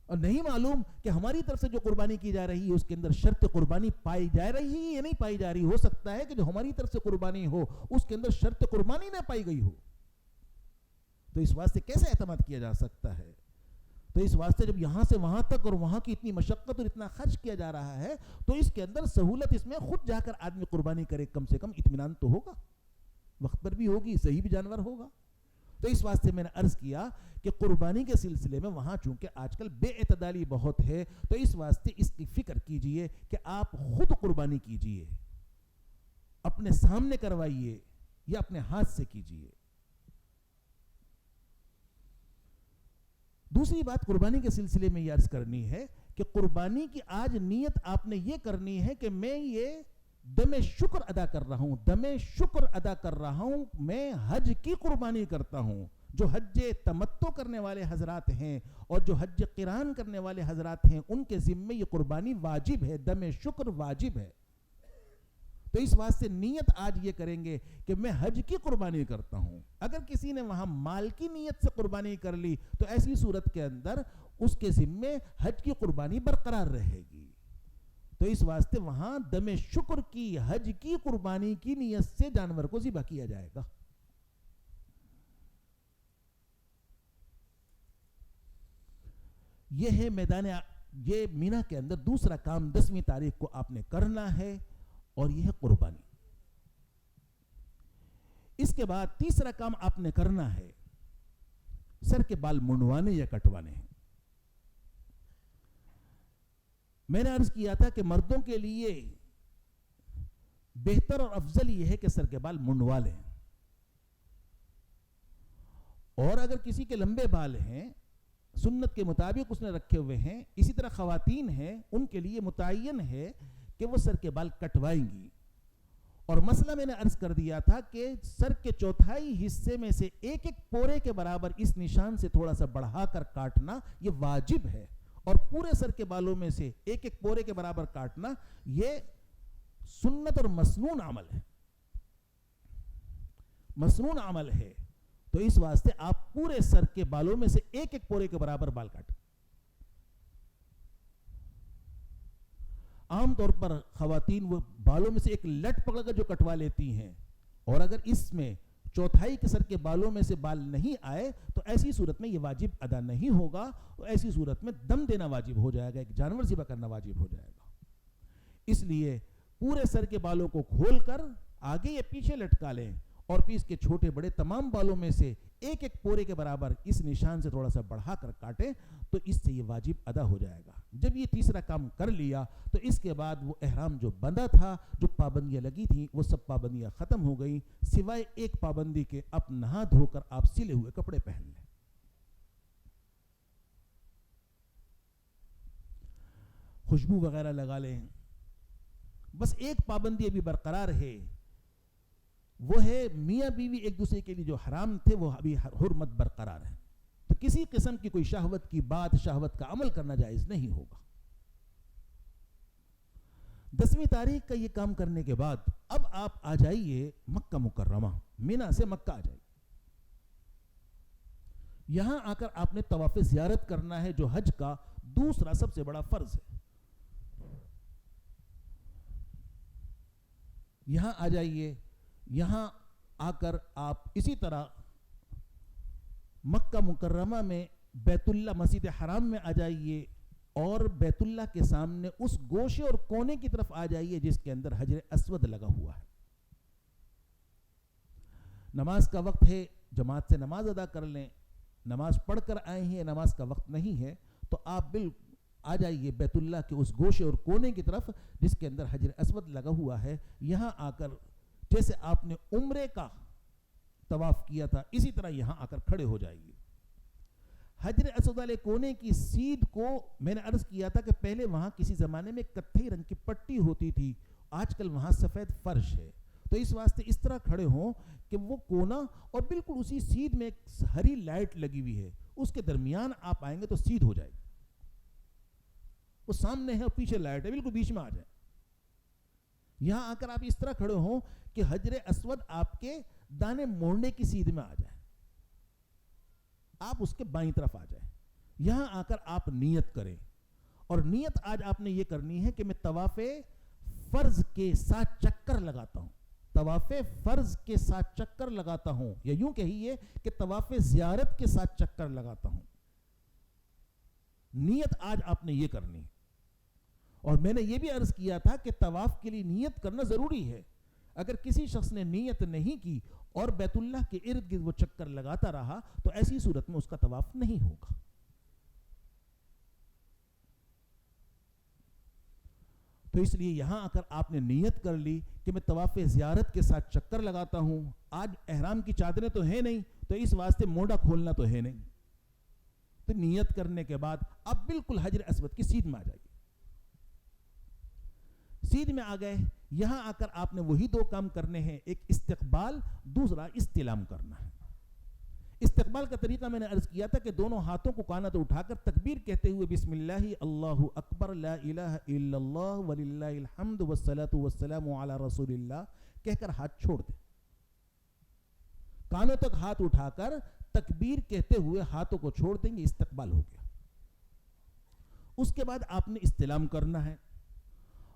اور نہیں معلوم کہ ہماری طرف سے جو قربانی کی جا رہی ہے اس کے اندر شرط قربانی پائی جا رہی ہے یا نہیں پائی جا رہی۔ ہو سکتا ہے کہ جو ہماری طرف سے قربانی ہو اس کے اندر شرط قربانی نہ پائی گئی ہو، تو اس واسطے کیسے اعتماد کیا جا سکتا ہے؟ تو اس واسطے جب یہاں سے وہاں تک اور وہاں کی اتنی مشقت اور اتنا خرچ کیا جا رہا ہے تو اس کے اندر سہولت اس میں خود جا کر آدمی قربانی کرے، کم سے کم اطمینان تو ہوگا، وقت پر بھی ہوگی، صحیح بھی جانور ہوگا۔ تو اس واسطے میں نے عرض کیا کہ قربانی کے سلسلے میں وہاں چونکہ آج کل بے اعتدالی بہت ہے، تو اس واسطے اس کی فکر کیجئے کہ آپ خود قربانی کیجئے، اپنے سامنے کروائیے یا اپنے ہاتھ سے کیجئے۔ دوسری بات قربانی کے سلسلے میں یہ عرض کرنی ہے کہ قربانی کی آج نیت آپ نے یہ کرنی ہے کہ میں یہ دم شکر ادا کر رہا ہوں، دم شکر ادا کر رہا ہوں، میں حج کی قربانی کرتا ہوں۔ جو حج تمتع کرنے والے حضرات ہیں اور جو حج قران کرنے والے حضرات ہیں ان کے ذمے یہ قربانی واجب ہے، دم شکر واجب ہے۔ تو اس واسطے نیت آج یہ کریں گے کہ میں حج کی قربانی کرتا ہوں۔ اگر کسی نے وہاں مال کی نیت سے قربانی کر لی تو ایسی صورت کے اندر اس کے ذمے حج کی قربانی برقرار رہے گی۔ تو اس واسطے وہاں دم شکر کی، حج کی قربانی کی نیت سے جانور کو ذبح کیا جائے گا۔ یہ ہے میدان، یہ مینا کے اندر دوسرا کام 10ویں تاریخ کو آپ نے کرنا ہے، اور یہ ہے قربانی۔ اس کے بعد تیسرا کام آپ نے کرنا ہے، سر کے بال منڈوانے یا کٹوانے ہیں۔ میں نے عرض کیا تھا کہ مردوں کے لیے بہتر اور افضل یہ ہے کہ سر کے بال منڈوا لیں، اور اگر کسی کے لمبے بال ہیں سنت کے مطابق اس نے رکھے ہوئے ہیں، اسی طرح خواتین ہیں ان کے لیے متعین ہے کہ وہ سر کے بال کٹوائیں گی۔ اور مسئلہ میں نے عرض کر دیا تھا کہ سر کے چوتھائی حصے میں سے ایک ایک پورے کے برابر اس نشان سے تھوڑا سا بڑھا کر کاٹنا یہ واجب ہے، اور پورے سر کے بالوں میں سے ایک ایک پورے کے برابر کاٹنا یہ سنت اور مسنون عمل ہے، مسنون عمل ہے۔ تو اس واسطے آپ پورے سر کے بالوں میں سے ایک ایک پورے کے برابر بال کاٹیں۔ عام طور پر خواتین وہ بالوں میں سے ایک لٹ پکڑ کر جو کٹوا لیتی ہیں، اور اگر اس میں چوتھائی کے سر کے بالوں میں سے بال نہیں آئے تو ایسی صورت میں یہ واجب ادا نہیں ہوگا، اور ایسی صورت میں دم دینا واجب ہو جائے گا، ایک جانور ذبح کرنا واجب ہو جائے گا۔ اس لیے پورے سر کے بالوں کو کھول کر آگے یا پیچھے لٹکا لیں، اور پھر اس کے چھوٹے بڑے تمام بالوں میں سے ایک ایک پورے کے برابر اس نشان سے تھوڑا سا بڑھا کر کاٹے تو اس سے یہ واجب ادا ہو جائے گا. جب یہ تیسرا کام کر لیا تو اس کے بعد وہ احرام جو بندھا تھا, جو پابندیاں لگی تھیں, وہ سب پابندیاں ختم ہو گئیں, سوائے ایک پابندی کے اب نہا دھو کر آپ سلے ہوئے کپڑے پہن لیں. خوشبو وغیرہ لگا لیں. بس ایک پابندی ابھی برقرار ہے, وہ ہے میاں بیوی ایک دوسرے کے لیے جو حرام تھے وہ ابھی حرمت برقرار ہے. تو کسی قسم کی کوئی شہوت کی بات, شہوت کا عمل کرنا جائز نہیں ہوگا. 10ویں تاریخ کا یہ کام کرنے کے بعد اب آپ آ جائیے مکہ مکرمہ, مینا سے مکہ آ جائیے. یہاں آ کر آپ نے طواف زیارت کرنا ہے, جو حج کا دوسرا سب سے بڑا فرض ہے. یہاں آ جائیے. یہاں آ کر آپ اسی طرح مکہ مکرمہ میں بیت اللہ مسجد حرام میں آ جائیے اور بیت اللہ کے سامنے اس گوشے اور کونے کی طرف آ جائیے جس کے اندر حجر اسود لگا ہوا ہے. نماز کا وقت ہے, جماعت سے نماز ادا کر لیں. نماز پڑھ کر آئے ہیں, نماز کا وقت نہیں ہے تو آپ بالکل آ جائیے بیت اللہ کے اس گوشے اور کونے کی طرف جس کے اندر حجر اسود لگا ہوا ہے. یہاں آ کر جیسے آپ نے عمرے کا طواف کیا تھا اسی طرح یہاں آ کر کھڑے ہو جائیے. حجر اسود والے کونے کی سیدھ کو میں نے عرض کیا تھا کہ پہلے وہاں کسی زمانے میں کتھئی رنگ کی پٹی ہوتی تھی, آج کل وہاں سفید فرش ہے. تو اس واسطے اس طرح کھڑے ہوں کہ وہ کونا اور بالکل اسی سیدھ میں ایک ہری لائٹ لگی ہوئی ہے, اس کے درمیان آپ آئیں گے تو سیدھ ہو جائے گی. وہ سامنے ہے اور پیچھے لائٹ ہے, بالکل بیچ میں آ جائے. یہاں آ کر آپ اس طرح کھڑے ہوں کہ حجر اسود آپ کے دانے موڑنے کی سیدھ میں آ جائے, آپ اس کے بائیں طرف آ جائیں. یہاں آ کر آپ نیت کریں, اور نیت آج آپ نے یہ کرنی ہے کہ میں طواف فرض کے 7 چکر لگاتا ہوں. طواف فرض کے 7 چکر لگاتا ہوں, یا یوں کہیے کہ طواف زیارت کے 7 چکر لگاتا ہوں. نیت آج آپ نے یہ کرنی ہے. اور میں نے یہ بھی عرض کیا تھا کہ طواف کے لیے نیت کرنا ضروری ہے. اگر کسی شخص نے نیت نہیں کی اور بیت اللہ کے ارد گرد وہ چکر لگاتا رہا تو ایسی صورت میں اس کا طواف نہیں ہوگا. تو اس لیے یہاں آ کر آپ نے نیت کر لی کہ میں طواف زیارت کے ساتھ چکر لگاتا ہوں. آج احرام کی چادریں تو ہے نہیں تو اس واسطے موڈا کھولنا تو ہے نہیں. تو نیت کرنے کے بعد اب بالکل حجر اسود کی سیدھ میں آ جائیے. سیدھ میں آ گئے. یہاں آ کر آپ نے وہی 2 کام کرنے ہیں, ایک استقبال, دوسرا استلام کرنا ہے. استقبال کا طریقہ میں نے عرض کیا تھا کہ دونوں ہاتھوں کو کانوں تو اٹھا کر تکبیر کہتے ہوئے بسم اللہ اللہ اکبر لا الہ الا اللہ وللہ الحمد والصلاۃ والسلام علی رسول اللہ کہہ کر ہاتھ چھوڑ دیں. کانوں تک ہاتھ اٹھا کر تکبیر کہتے ہوئے ہاتھوں کو چھوڑ دیں گے, استقبال ہو گیا. اس کے بعد آپ نے استلام کرنا ہے.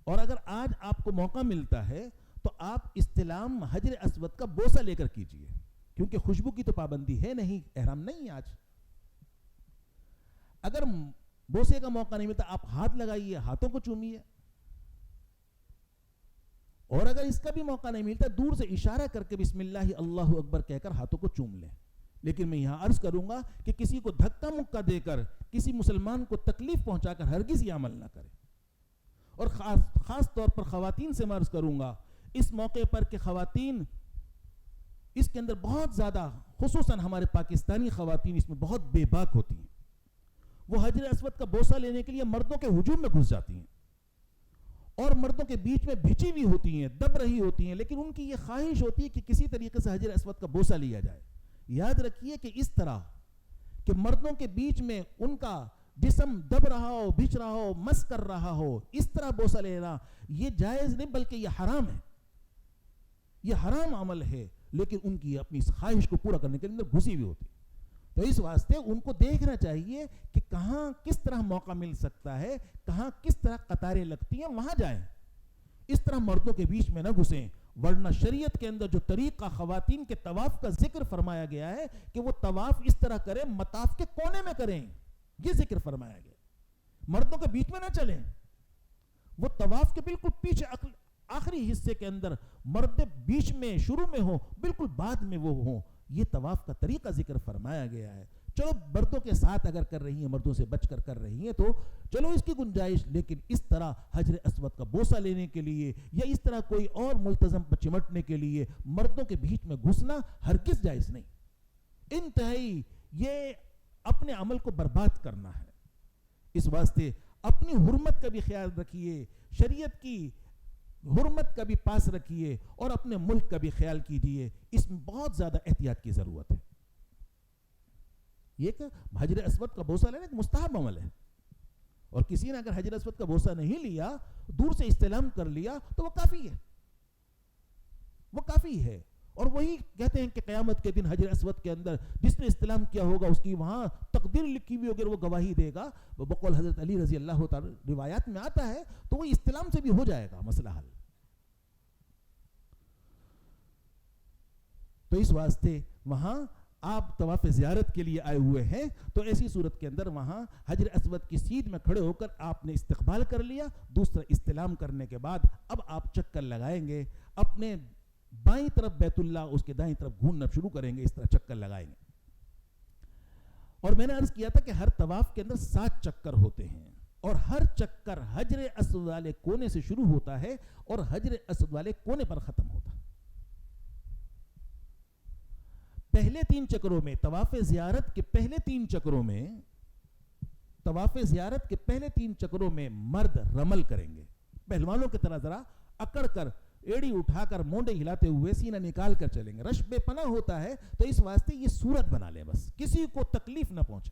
اور اگر آج آپ کو موقع ملتا ہے تو آپ استلام حجر اسود کا بوسہ لے کر کیجئے, کیونکہ خوشبو کی تو پابندی ہے نہیں, احرام نہیں آج. اگر بوسے کا موقع نہیں ملتا آپ ہاتھ لگائیے, ہاتھوں کو چومیے. اور اگر اس کا بھی موقع نہیں ملتا دور سے اشارہ کر کے بسم اللہ اللہ اکبر کہہ کر ہاتھوں کو چوم لیں. لیکن میں یہاں عرض کروں گا کہ کسی کو دھکا مکہ دے کر, کسی مسلمان کو تکلیف پہنچا کر ہرگز یہ عمل نہ کرے. اور خاص طور پر خواتین سے میں عرض کروں گا اس موقع پر کہ خواتین اس کے اندر بہت زیادہ, خصوصاً ہمارے پاکستانی خواتین اس میں بہت بے باک ہوتی ہیں. وہ حجر اسود کا بوسہ لینے کے لیے مردوں کے ہجوم میں گھس جاتی ہیں اور مردوں کے بیچ میں بھیچی ہوئی ہوتی ہیں, دب رہی ہوتی ہیں, لیکن ان کی یہ خواہش ہوتی ہے کہ کسی طریقے سے حجر اسود کا بوسہ لیا جائے. یاد رکھیے کہ اس طرح کہ مردوں کے بیچ میں ان کا جسم دب رہا ہو, بھیچ رہا ہو, مس کر رہا ہو, اس طرح بوسہ لینا یہ جائز نہیں بلکہ یہ حرام ہے, یہ حرام عمل ہے. لیکن ان کی اپنی اس خواہش کو پورا کرنے کے اندر گھسی ہوئی ہوتی. تو اس واسطے ان کو دیکھنا چاہیے کہ کہاں کس طرح موقع مل سکتا ہے, کہاں کس طرح قطاریں لگتی ہیں, وہاں جائیں. اس طرح مردوں کے بیچ میں نہ گھسیں, ورنہ شریعت کے اندر جو طریقہ خواتین کے طواف کا ذکر فرمایا گیا ہے کہ وہ طواف اس طرح کریں مطاف کے کونے میں کریں, یہ ذکر فرمایا گیا. مردوں کے بیچ میں نہ چلیں, وہ طواف کے بالکل پیچھے آخری حصے کے اندر مرد بیچ میں شروع میں ہو، بالکل بعد میں وہ ہوں. یہ طواف کا طریقہ ذکر فرمایا گیا ہے. چلو مردوں کے ساتھ اگر کر رہی ہیں، مردوں سے بچ کر کر رہی ہیں تو چلو اس کی گنجائش، لیکن اس طرح حجر اسود کا بوسہ لینے کے لیے یا اس طرح کوئی اور ملتزم پر چمٹنے کے لیے مردوں کے بیچ میں گھسنا ہرگز جائز نہیں. انتہائی یہ اپنے عمل کو برباد کرنا ہے. اس واسطے اپنی حرمت کا بھی خیال رکھیے، شریعت کی حرمت کا بھی پاس رکھیے اور اپنے ملک کا بھی خیال کیجیے. اس میں بہت زیادہ احتیاط کی ضرورت ہے. یہ کہ حجر اسود کا بوسہ لینا ایک مستحب عمل ہے، اور کسی نے اگر حجر اسود کا بوسہ نہیں لیا، دور سے استلام کر لیا، تو وہ کافی ہے، وہ کافی ہے. اور وہی کہتے ہیں کہ قیامت کے دن حجر اسود کے اندر جس نے استلام کیا ہوگا اس کی وہاں تقدیر لکھی ہوئی ہوگی، وہ گواہی دے گا. بقول حضرت علی رضی اللہ تعالی روایات میں آتا ہے، تو وہ استلام سے بھی ہو جائے گا مسئلہ حل. تو اس واسطے وہاں آپ طواف زیارت کے لیے آئے ہوئے ہیں، تو ایسی صورت کے اندر وہاں حجر اسود کی سیدھ میں کھڑے ہو کر آپ نے استقبال کر لیا. دوسرا استلام کرنے کے بعد اب آپ چکر لگائیں گے، اپنے بائیں طرف بیت اللہ، اس کے دائیں طرف گھومنا شروع کریں گے، اس طرح چکر لگائیں گے. اور میں نے عرض کیا تھا کہ ہر طواف کے اندر 7 چکر ہوتے ہیں، اور ہر چکر حجر اسود والے کونے سے شروع ہوتا ہے اور حجر اسود والے کونے پر ختم ہوتا ہے. پہلے 3 چکروں میں طواف زیارت کے پہلے 3 چکروں میں میں مرد رمل کریں گے، پہلوانوں کی طرح ذرا اکڑ کر، ایڑی اٹھا کر، مونڈے ہلاتے ہوئے سینہ نکال کر چلیں گے. رش بے پناہ ہوتا ہے، تو اس واسطے یہ صورت بنا لیں، بس کسی کو تکلیف نہ پہنچے.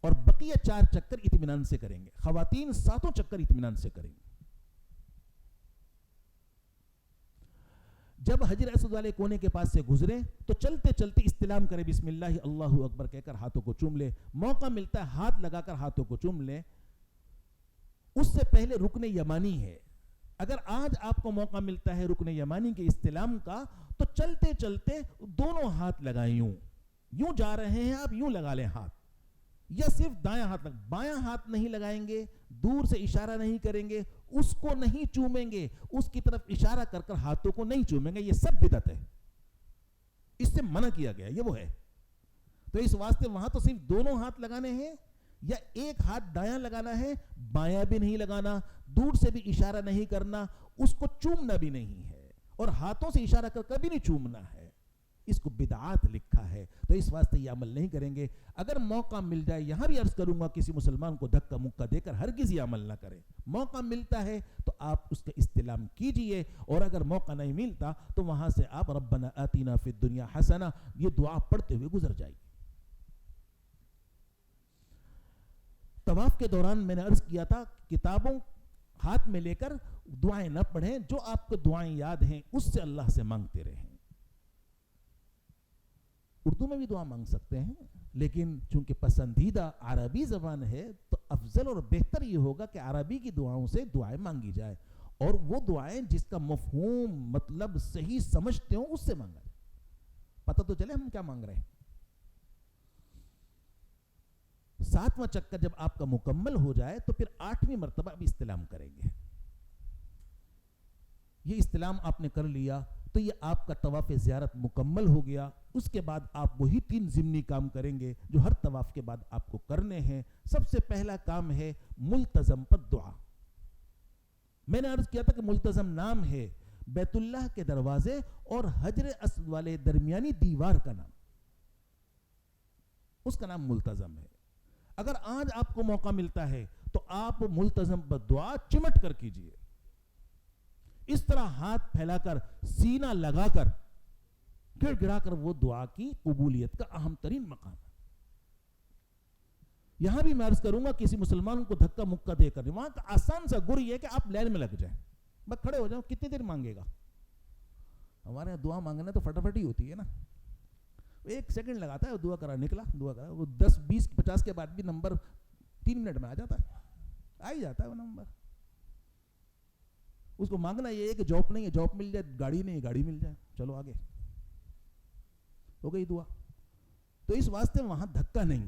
اور بقیہ 4 چکر اطمینان سے کریں گے. خواتین 7 چکر اطمینان سے کریں گے. جب حجر اسود والے کونے کے پاس سے گزرے تو چلتے چلتے استلام کرے، بسم اللہ اللہ اکبر کہہ کر ہاتھوں کو چوم لے. موقع ملتا ہے ہاتھ لگا کر ہاتھوں کو چوم لے. اس سے پہلے رکن یمانی ہے. اگر آج آپ کو موقع ملتا ہے رکن یمانی کے استلام کا، تو چلتے چلتے دونوں ہاتھ لگائیں. یوں جا رہے ہیں آپ، یوں لگا لیں ہاتھ، یا صرف دایاں ہاتھ بایاں ہاتھ نہیں لگائیں گے، دور سے اشارہ نہیں کریں گے، اس کو نہیں چومیں گے، اس کی طرف اشارہ کر کر ہاتھوں کو نہیں چومیں گے. یہ سب بدعت ہے، اس سے منع کیا گیا، یہ وہ ہے. تو اس واسطے وہاں تو صرف دونوں ہاتھ لگانے ہیں، یا ایک ہاتھ دایاں لگانا ہے، بایاں بھی نہیں لگانا، دور سے بھی اشارہ نہیں کرنا، اس کو چومنا بھی نہیں ہے، اور ہاتھوں سے اشارہ کر کر بھی نہیں چومنا ہے. اس کو بدعات لکھا ہے، تو اس واسطے یہ عمل نہیں کریں گے. اگر موقع مل جائے، یہاں بھی عرض کروں گا کسی مسلمان کو دھکا مکہ دے کر ہرگز یہ عمل نہ کریں. موقع ملتا ہے تو آپ اس کا استلام کیجئے، اور اگر موقع نہیں ملتا تو وہاں سے آپ ربنا آتینا فی الدنیا حسنہ یہ دعا پڑھتے ہوئے گزر جائیے. طواف کے دوران میں نے عرض کیا تھا، کتابوں ہاتھ میں لے کر دعائیں نہ پڑھیں، جو آپ کو دعائیں یاد ہیں اس سے اللہ سے مانگتے رہیں. اردو میں بھی دعا مانگ سکتے ہیں، لیکن چونکہ پسندیدہ عربی زبان ہے تو افضل اور بہتر یہ ہوگا کہ عربی کی دعاؤں سے دعائیں مانگی جائے، اور وہ دعائیں جس کا مفہوم مطلب صحیح سمجھتے ہوں اس سے مانگا جائے، پتہ تو چلے ہم کیا مانگ رہے ہیں. 7واں چکر جب آپ کا مکمل ہو جائے تو پھر 8ویں مرتبہ اب استلام کریں گے. یہ استلام آپ نے کر لیا تو یہ آپ کا طواف زیارت مکمل ہو گیا. اس کے بعد آپ وہی 3 ضمنی کام کریں گے جو ہر طواف کے بعد آپ کو کرنے ہیں. سب سے پہلا کام ہے ملتزم پر دعا. میں نے عرض کیا تھا کہ ملتزم نام ہے بیت اللہ کے دروازے اور حجر اسود والے درمیانی دیوار کا نام، اس کا نام ملتزم ہے. اگر آج آپ کو موقع ملتا ہے تو آپ ملتزم پر دعا چمٹ کر کیجئے. اس طرح ہاتھ پھیلا کر، سینہ لگا کر، گڑ گڑا کر وہ دعا کی قبولیت کا اہم ترین مقام ہے. یہاں بھی میں عرض کروں گا کسی مسلمان کو دھکا مکہ دے کر، وہاں کا آسان سا گر یہ کہ آپ لائن میں لگ جائیں، بس کھڑے ہو جاؤ. کتنی دیر مانگے گا؟ ہمارے یہاں دعا مانگنا تو فٹافٹ ہی ہوتی ہے نا، 1 سیکنڈ لگاتا ہے، دعا کرا نکلا، دعا کرا. وہ 10 20 50 کے بعد بھی نمبر 3 منٹ میں آ جاتا ہے، آ ہی جاتا ہے وہ نمبر. اس کو مانگنا یہ ہے کہ جاب نہیں ہے، جاب مل جائے، گاڑی نہیں ہے، گاڑی مل جائے، چلو آگے ہو گئی دعا. تو اس واسطے وہاں دھکا نہیں،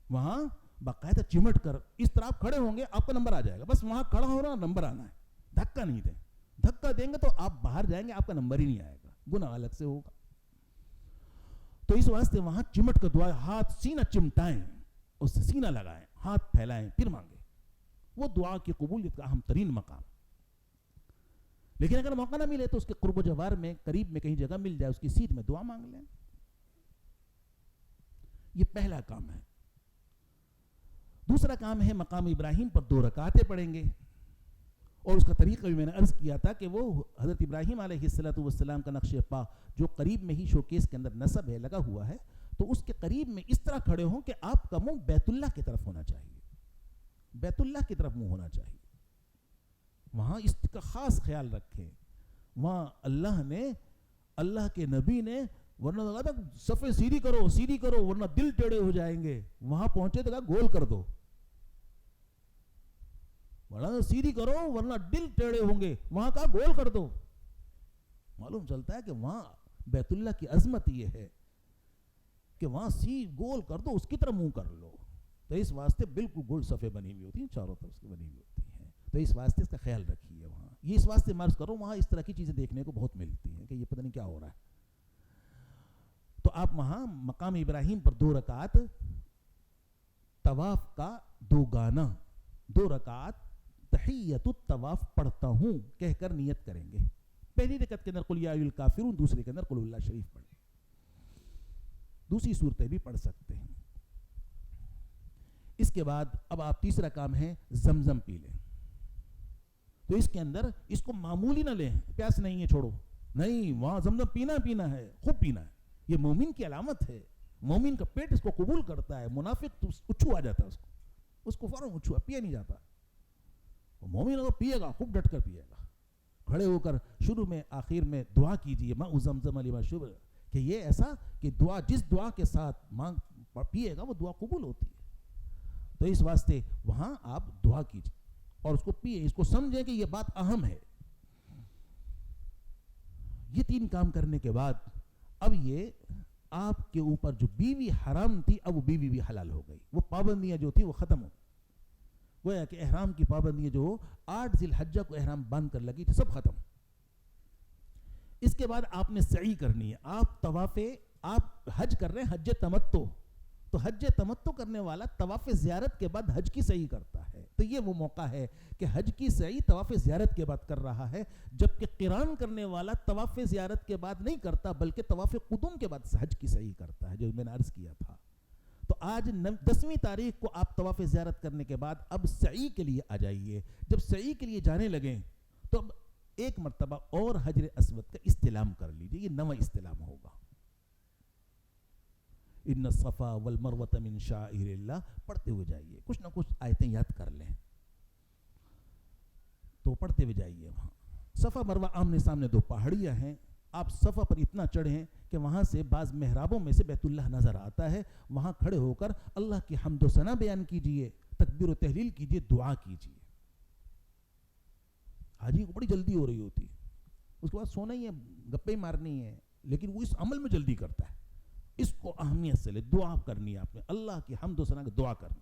وہاں باقاعدہ چمٹ کر اس طرح آپ کھڑے ہوں گے, آپ کا نمبر آ جائے گا. بس وہاں کھڑا ہونا, نمبر آنا ہے, دھکا نہیں دیں. دھکا دیں گے تو آپ باہر جائیں گے, آپ کا نمبر ہی نہیں آئے گا, گناہ الگ سے ہوگا. تو اس واسطے وہاں چمٹ کر دعا, ہاتھ سینہ چمٹائیں, اس سے سینہ لگائیں, ہاتھ پھیلائیں, پھر مانگیں. وہ دعا کی قبولیت کا اہم ترین مقام. لیکن اگر موقع نہ ملے تو اس کے قرب و جوار میں, قریب میں کہیں جگہ مل جائے, اس کی سیٹ میں دعا مانگ لیں. یہ پہلا کام ہے. دوسرا کام ہے مقام ابراہیم پر 2 رکعتیں پڑھیں گے. اور اس کا طریقہ بھی میں نے عرض کیا تھا کہ وہ حضرت ابراہیم علیہ السلام کا نقش پا جو قریب میں ہی شوکیس کے اندر نصب ہے, لگا ہوا ہے, تو اس کے قریب میں اس طرح کھڑے ہوں کہ آپ کا منہ بیت اللہ کی طرف ہونا چاہیے, بیت اللہ کی طرف منہ ہونا چاہیے. وہاں اس کا خاص خیال رکھیں. وہاں اللہ کے نبی نے ورنہ کہا تھا صفیں سیدھی کرو, سیدھی کرو, ورنہ دل ٹیڑے ہو جائیں گے. وہاں پہنچے تو کہا گول کر دو, ورنہ سیدھی کرو ورنہ دل ٹیڑے ہوں گے. وہاں کہا گول کر دو. معلوم چلتا ہے کہ وہاں بیت اللہ کی عظمت یہ ہے کہ وہاں گول کر دو, اس کی طرح منہ کر لو. تو اس واسطے بالکل گول صفیں بنی ہوئی ہوتی ہیں, چاروں طرف سے بنی ہوئی ہوتی ہیں. تو اس واسطے اس کا خیال رکھیے. وہاں یہ اس واسطے مرض کرو, وہاں اس طرح کی چیزیں دیکھنے کو بہت ملتی ہیں کہ یہ پتہ نہیں کیا ہو رہا ہے. تو آپ وہاں مقام ابراہیم پر 2 رکعت طواف کا 2 گانا, 2 رکعت تحیت الطواف پڑھتا ہوں کہہ کر نیت کریں گے. پہلی رکعت کے اندر قل یا ایھا الکافرون, دوسرے کے اندر قل اللہ شریف پڑھیں. دوسری صورتیں بھی پڑھ سکتے ہیں. اس کے بعد اب آپ تیسرا کام ہے زمزم پی لیں. تو اس کے اندر اس کو معمولی نہ لیں, پیاس نہیں ہے چھوڑو, نہیں, وہاں زمزم پینا ہے, خوب پینا ہے. یہ مومن کی علامت ہے. مومن کا پیٹ اس کو قبول کرتا ہے. منافق تو اچھو آ جاتا ہے, اس کو فوراً اچھو پیا نہیں جاتا. مومن اگر پیے گا خوب ڈٹ کر پیے گا. کھڑے ہو کر شروع میں آخر میں دعا کیجئے ماء زمزم لما شرب, کہ یہ ایسا کہ دعا جس دعا کے ساتھ مانگ پیے گا وہ دعا قبول ہوتی ہے. تو اس واسطے وہاں آپ دعا کیجئے اور اس کو پیئے, اس کو سمجھیں کہ یہ بات اہم ہے. یہ 3 کام کرنے کے بعد اب یہ آپ کے اوپر جو بیوی حرام تھی اب وہ بیوی بھی حلال ہو گئی. وہ پابندیاں جو تھی وہ ختم ہو. گویا کہ احرام کی پابندیاں جو 8 ذی الحجہ کو احرام باندھ کر لگی تھی سب ختم. اس کے بعد آپ نے سعی کرنی ہے. آپ حج کر رہے ہیں, حج تمتع. تو حج تمتع کرنے والا طواف زیارت کے بعد حج کی سعی کرتا ہے. تو یہ وہ موقع ہے کہ حج کی سعی طواف زیارت کے بعد کر رہا ہے, جبکہ قران کرنے والا طواف زیارت کے بعد نہیں کرتا بلکہ طواف قدوم کے بعد حج کی سعی کرتا ہے, جو میں نے عرض کیا تھا. تو آج 10ویں تاریخ کو آپ طواف زیارت کرنے کے بعد اب سعی کے لیے آ جائیے. جب سعی کے لیے جانے لگیں تو اب ایک مرتبہ اور حجر اسود کا استلام کر لیجیے. یہ 9واں استلام ہوگا. ان الصفا والمروۃ من شعائر اللہ پڑھتے ہوئے جائیے. کچھ نہ کچھ آیتیں یاد کر لیں تو پڑھتے ہوئے جائیے. وہاں صفا مروہ آمنے سامنے 2 پہاڑیاں ہیں. آپ صفا پر اتنا چڑھیں کہ وہاں سے بعض محرابوں میں سے بیت اللہ نظر آتا ہے. وہاں کھڑے ہو کر اللہ کی حمد و ثنا بیان کیجئے, تکبیر و تحلیل کیجئے, دعا کیجئے. حاجی کو بڑی جلدی ہو رہی ہوتی ہے, اس کے بعد سونا ہی ہے, گپے مارنی ہے, لیکن وہ اس عمل میں جلدی کرتا ہے. اس کو اہمیت سے لے. دعا کرنی ہے آپ نے, اللہ کی حمد و ثنا کی دعا کرنی.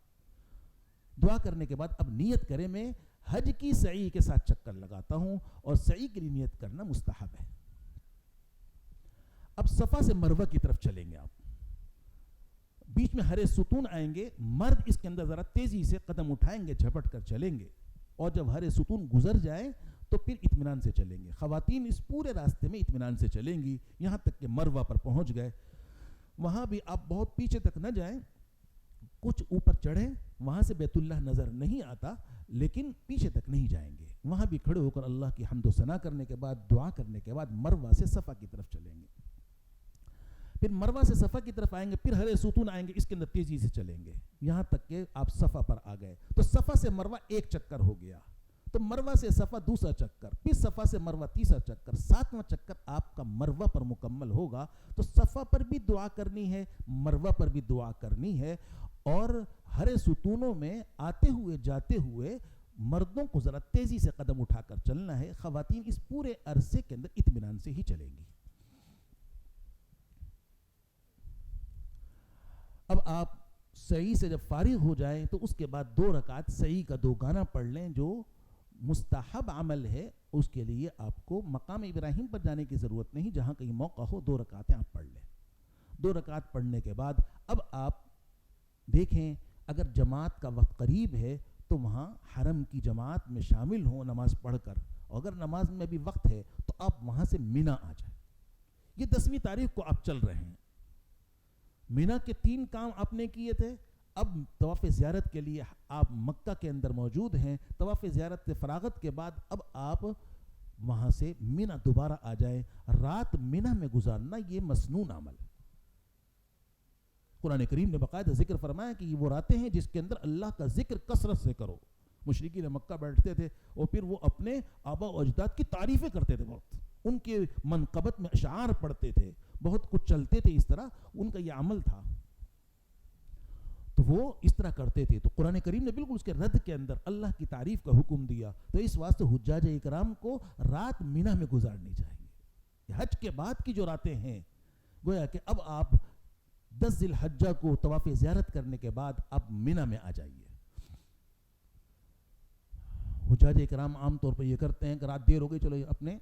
دعا کرنے کے بعد اب نیت کریں میں حج کی سعی کے ساتھ چکر لگاتا ہوں, اور سعی کے لیے نیت کرنا مستحب ہے. اب صفا سے مروہ کی طرف چلیں گے. آپ بیچ میں ہرے ستون آئیں گے. مرد اس کے اندر ذرا تیزی سے قدم اٹھائیں گے, جھپٹ کر چلیں گے, اور جب ہرے ستون گزر جائیں تو پھر اطمینان سے چلیں گے. خواتین اس پورے راستے میں اطمینان سے چلیں گی یہاں تک کہ مروہ پر پہنچ گئے. وہاں بھی آپ بہت پیچھے تک نہ جائیں, کچھ اوپر چڑھیں. وہاں سے بیت اللہ نظر نہیں آتا, لیکن پیچھے تک نہیں جائیں گے. وہاں بھی کھڑے ہو کر اللہ کی حمد و ثنا کرنے کے بعد, دعا کرنے کے بعد مروہ سے صفا کی طرف چلیں گے. پھر مروہ سے صفا کی طرف آئیں گے, پھر ہرے ستون آئیں گے, اس کے اندر تیزی سے چلیں گے یہاں تک کہ آپ صفا پر آ گئے. تو صفا سے مروہ 1 چکر ہو گیا. تو مروہ سے صفا 2 چکر, پھر صفا سے مروہ 3 چکر, 7واں چکر آپ کا مروہ پر مکمل ہوگا. تو صفا پر بھی دعا کرنی ہے, مروہ پر بھی دعا کرنی ہے, اور ہرے ستونوں میں آتے ہوئے جاتے ہوئے مردوں کو ذرا تیزی سے قدم اٹھا کر چلنا ہے. خواتین اس پورے عرصے کے اندر اطمینان سے ہی چلیں گی. اب آپ سعی سے جب فارغ ہو جائیں تو اس کے بعد 2 رکعت سعی کا 2 گانا پڑھ لیں، جو مستحب عمل ہے. اس کے لیے آپ کو مقام ابراہیم پر جانے کی ضرورت نہیں، جہاں کہیں موقع ہو 2 رکعتیں آپ پڑھ لیں. 2 رکعت پڑھنے کے بعد اب آپ دیکھیں اگر جماعت کا وقت قریب ہے تو وہاں حرم کی جماعت میں شامل ہوں نماز پڑھ کر، اور اگر نماز میں بھی وقت ہے تو آپ وہاں سے مینا آ جائیں. یہ 10ویں تاریخ کو آپ چل رہے ہیں. مینا کے 3 کام آپ نے کیے تھے. اب طواف زیارت کے لیے آپ مکہ کے اندر موجود ہیں. طواف زیارت سے فراغت کے بعد اب آپ وہاں سے مینا دوبارہ آ جائیں. رات مینا میں گزارنا یہ مسنون عمل ہے. قرآن کریم نے باقاعدہ ذکر فرمایا کہ یہ وہ راتیں ہیں جس کے اندر اللہ کا ذکر کثرت سے کرو. مشرکین مکہ بیٹھتے تھے اور پھر وہ اپنے آبا و اجداد کی تعریفیں کرتے تھے، بہت ان کے منقبت میں اشعار پڑھتے تھے، بہت کچھ چلتے تھے. اس طرح ان کا یہ عمل تھا تو وہ اس طرح کرتے تھے. تو قرآن کریم نے بالکل اس کے رد کے اندر اللہ کی تعریف کا حکم دیا. تو اس واسطے حجاج اکرام کو رات مینا میں گزارنی چاہیے. حج کے بعد کی جو راتیں ہیں گویا کہ اب آپ 10 ذی الحجہ کو طواف زیارت کرنے کے بعد اب مینا میں آ جائیے. حجاج اکرام عام طور پر یہ کرتے ہیں کہ رات دیر ہو گئی چلو اپنے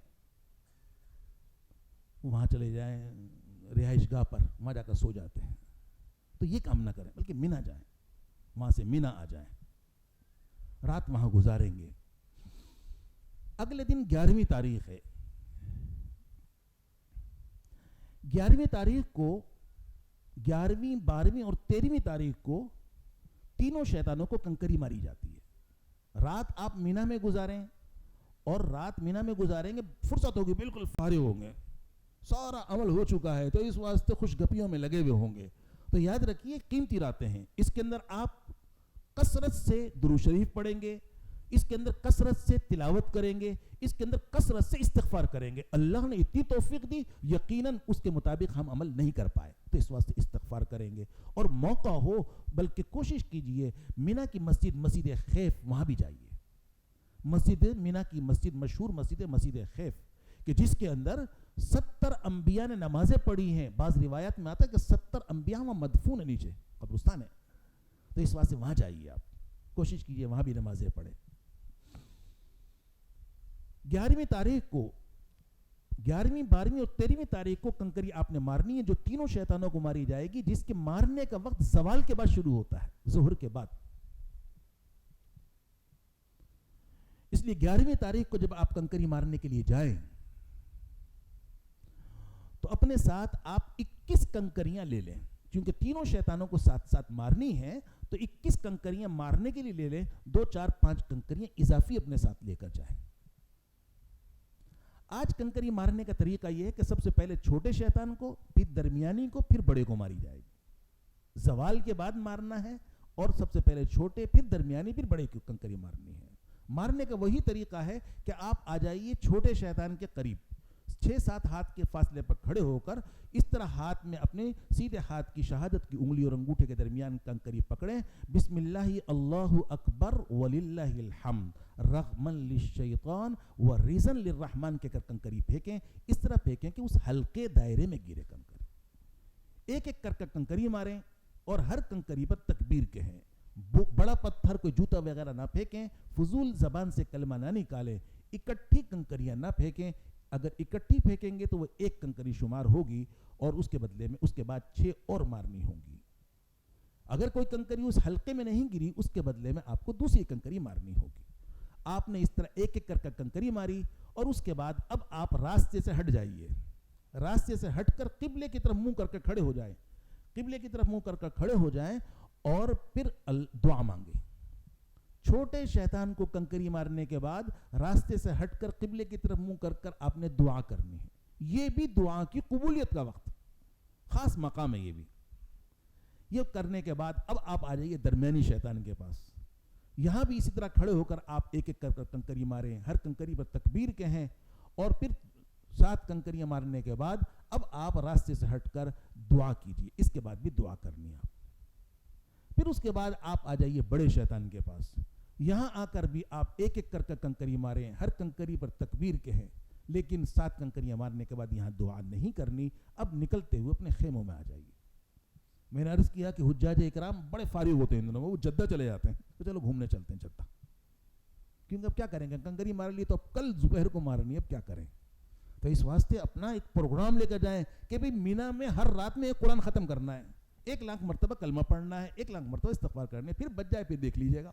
وہاں چلے جائیں رہائش گاہ پر، وہاں جا کر سو جاتے ہیں. تو یہ کام نہ کریں بلکہ مینا جائیں، وہاں سے مینا آ جائیں، رات وہاں گزاریں گے. اگلے دن 11ویں تاریخ ہے. 11ویں تاریخ کو 11ویں 12ویں اور 13ویں تاریخ کو تینوں شیطانوں کو کنکری ماری جاتی ہے. رات آپ مینا میں گزاریں اور رات مینا میں گزاریں گے، فرصت ہوگی، بالکل فارغ ہوں گے، سارا عمل ہو چکا ہے، تو اس واسطے خوش گپیوں میں لگے ہوئے ہوں گے. تو یاد رکھیے قیمتی راتیں ہیں. اس کے اندر آپ کثرت سے درود شریف پڑھیں گے، اس کے اندر کثرت سے تلاوت کریں گے، اس کے اندر کثرت سے استغفار کریں گے. اللہ نے اتنی توفیق دی، یقیناً اس کے مطابق ہم عمل نہیں کر پائے تو اس واسطے استغفار کریں گے. اور موقع ہو بلکہ کوشش کیجئے مینا کی مسجد خیف وہاں بھی جائیے. مسجد مینا کی مسجد مشہور مسجد خیف کہ جس کے اندر 70 انبیاء نے نمازیں پڑھی ہیں. بعض روایات میں آتا ہے کہ 70 انبیاء وہاں مدفون ہیں، نیچے قبرستان ہے. تو اس واسطے وہاں جائیے، آپ کوشش کیجئے وہاں بھی نمازیں پڑھیں. 11ویں تاریخ کو 11ویں 12ویں اور 13ویں تاریخ کو کنکری آپ نے مارنی ہے، جو تینوں شیطانوں کو ماری جائے گی، جس کے مارنے کا وقت زوال کے بعد شروع ہوتا ہے، ظہر کے بعد. اس لیے 11ویں تاریخ کو جب آپ کنکری مارنے کے لیے جائیں تو اپنے ساتھ آپ 21 کنکریاں لے لیں، کیونکہ تینوں شیطانوں کو ساتھ ساتھ مارنی ہے. تو 21 کنکریاں مارنے کے لیے لے لیں، 2 4 5 کنکریاں اضافی اپنے ساتھ لے کر جائیں. آج کنکری مارنے کا طریقہ یہ ہے کہ سب سے پہلے چھوٹے شیطان کو، پھر درمیانی کو، پھر بڑے کو ماری جائے گی. زوال کے بعد مارنا ہے اور سب سے پہلے چھوٹے، پھر درمیانی، پھر بڑے کی کنکری مارنی ہے. مارنے کا وہی طریقہ ہے کہ آپ آ جائیے چھوٹے شیطان کے قریب، 6-7 ہاتھ کے فاصلے پر کھڑے ہو کر اس طرح ہاتھ میں اپنے سیدھے ہاتھ کی شہادت کی انگلی اور انگوٹھے کے درمیان کنکری پکڑیں. بسم اللہ اللہ اکبر وللہ الحمد رغما للشیطان ورزا للرحمن کے کر کنکری پھینکیں. اس طرح پھینکیں کہ اس حلقے دائرے میں گرے کنکری. ایک ایک کر کنکری ماریں اور ہر کنکری پر تکبیر کہیں. بڑا پتھر کوئی جوتا وغیرہ نہ پھینکیں، فضول زبان سے کلمہ نہ نکالیں، اکٹھی کنکریاں نہ پھینکیں. اگر اکٹھی پھینکیں گے تو وہ ایک کنکری شمار ہوگی اور اس کے بدلے میں اس کے بعد 6 اور مارنی ہوں گی. اگر کوئی کنکری اس حلقے میں نہیں گری اس کے بدلے میں آپ کو دوسری کنکری مارنی ہوگی. آپ نے اس طرح ایک ایک کر کنکری ماری اور اس کے بعد اب آپ راستے سے ہٹ جائیے. راستے سے ہٹ کر قبلے کی طرف منہ کر کے کھڑے ہو جائیں. قبلے کی طرف منہ کر کر کھڑے ہو جائیں اور پھر دعا مانگیں. چھوٹے شیطان کو کنکری مارنے کے بعد راستے سے ہٹ کر قبلے کی طرف منہ کر کر آپ نے دعا کرنی ہے. یہ بھی دعا کی قبولیت کا وقت، خاص مقام ہے یہ بھی. یہ کرنے کے بعد اب آپ آ جائیے درمیانی شیطان کے پاس. یہاں بھی اسی طرح کھڑے ہو کر آپ ایک ایک کر کنکری ماریں، ہر کنکری پر تکبیر کہیں اور پھر 7 کنکریاں مارنے کے بعد اب آپ راستے سے ہٹ کر دعا کیجیے. اس کے بعد بھی دعا کرنی ہے آپ. پھر اس کے بعد آپ آ جائیے بڑے شیطان کے پاس. یہاں آ کر بھی آپ ایک ایک کر کنکری ماریں، ہر کنکری پر تکبیر کہیں، لیکن 7 کنکریاں مارنے کے بعد یہاں دعا نہیں کرنی. اب نکلتے ہوئے اپنے خیموں میں آ جائیے. میں نے عرض کیا کہ حجاج اکرام بڑے فارغ ہوتے ہیں ان دنوں، وہ جدہ چلے جاتے ہیں، تو چلو گھومنے چلتے ہیں جدہ، کیونکہ اب کیا کریں گے، کنکری مار لی تو اب کل دوپہر کو مارنی، اب کیا کریں. تو اس واسطے اپنا ایک پروگرام لے کر جائیں کہ بھئی مینا میں ہر رات میں ایک قرآن ختم کرنا ہے، 1,00,000 مرتبہ کلمہ پڑھنا ہے، 1,00,000 مرتبہ استغفار کرنے، پھر بچ جائے پھر دیکھ لیجئے گا.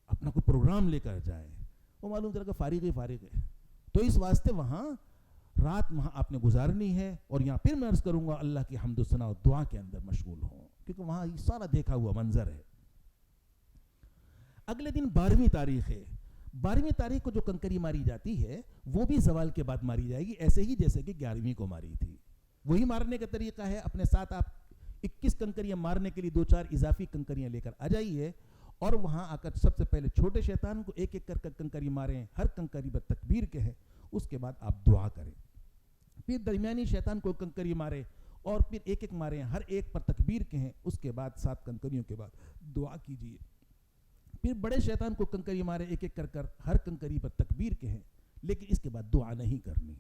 اپنا کوئی پروگرام لے کر جائیں. وہ معلوم چلا کہ فارغ ہے. تو اس واسطے وہاں رات وہاں آپ نے گزارنی ہے. اور یہاں پھر میں عرض کروں گا اللہ کی حمد و ثنا اور دعا کے اندر مشغول ہوں، کیونکہ وہاں یہ سارا دیکھا ہوا منظر ہے. اگلے دن 12ویں تاریخ ہے. 12ویں تاریخ کو جو کنکری ماری جاتی ہے وہ بھی زوال کے بعد ماری جائے گی، ایسے ہی جیسے کہ 11ویں کو ماری تھی. وہی مارنے کا طریقہ ہے. اپنے ساتھ آپ 21 کنکریاں مارنے کے لیے 2-4 اضافی کنکریاں لے کر آ جائیے، اور وہاں آ کر سب سے پہلے چھوٹے شیطان کو ایک ایک کر کنکری ماریں، ہر کنکری پر تکبیر کہیں، اس کے بعد آپ دعا کریں. پھر درمیانی شیطان کو کنکری مارے اور پھر ایک ایک ماریں، ہر ایک پر تکبیر کہیں، اس کے بعد 7 کنکریوں کے بعد دعا کیجیے. پھر بڑے شیطان کو کنکری مارے ایک ایک کر ہر کنکری پر تکبیر کہیں، لیکن اس کے بعد دعا نہیں کرنی.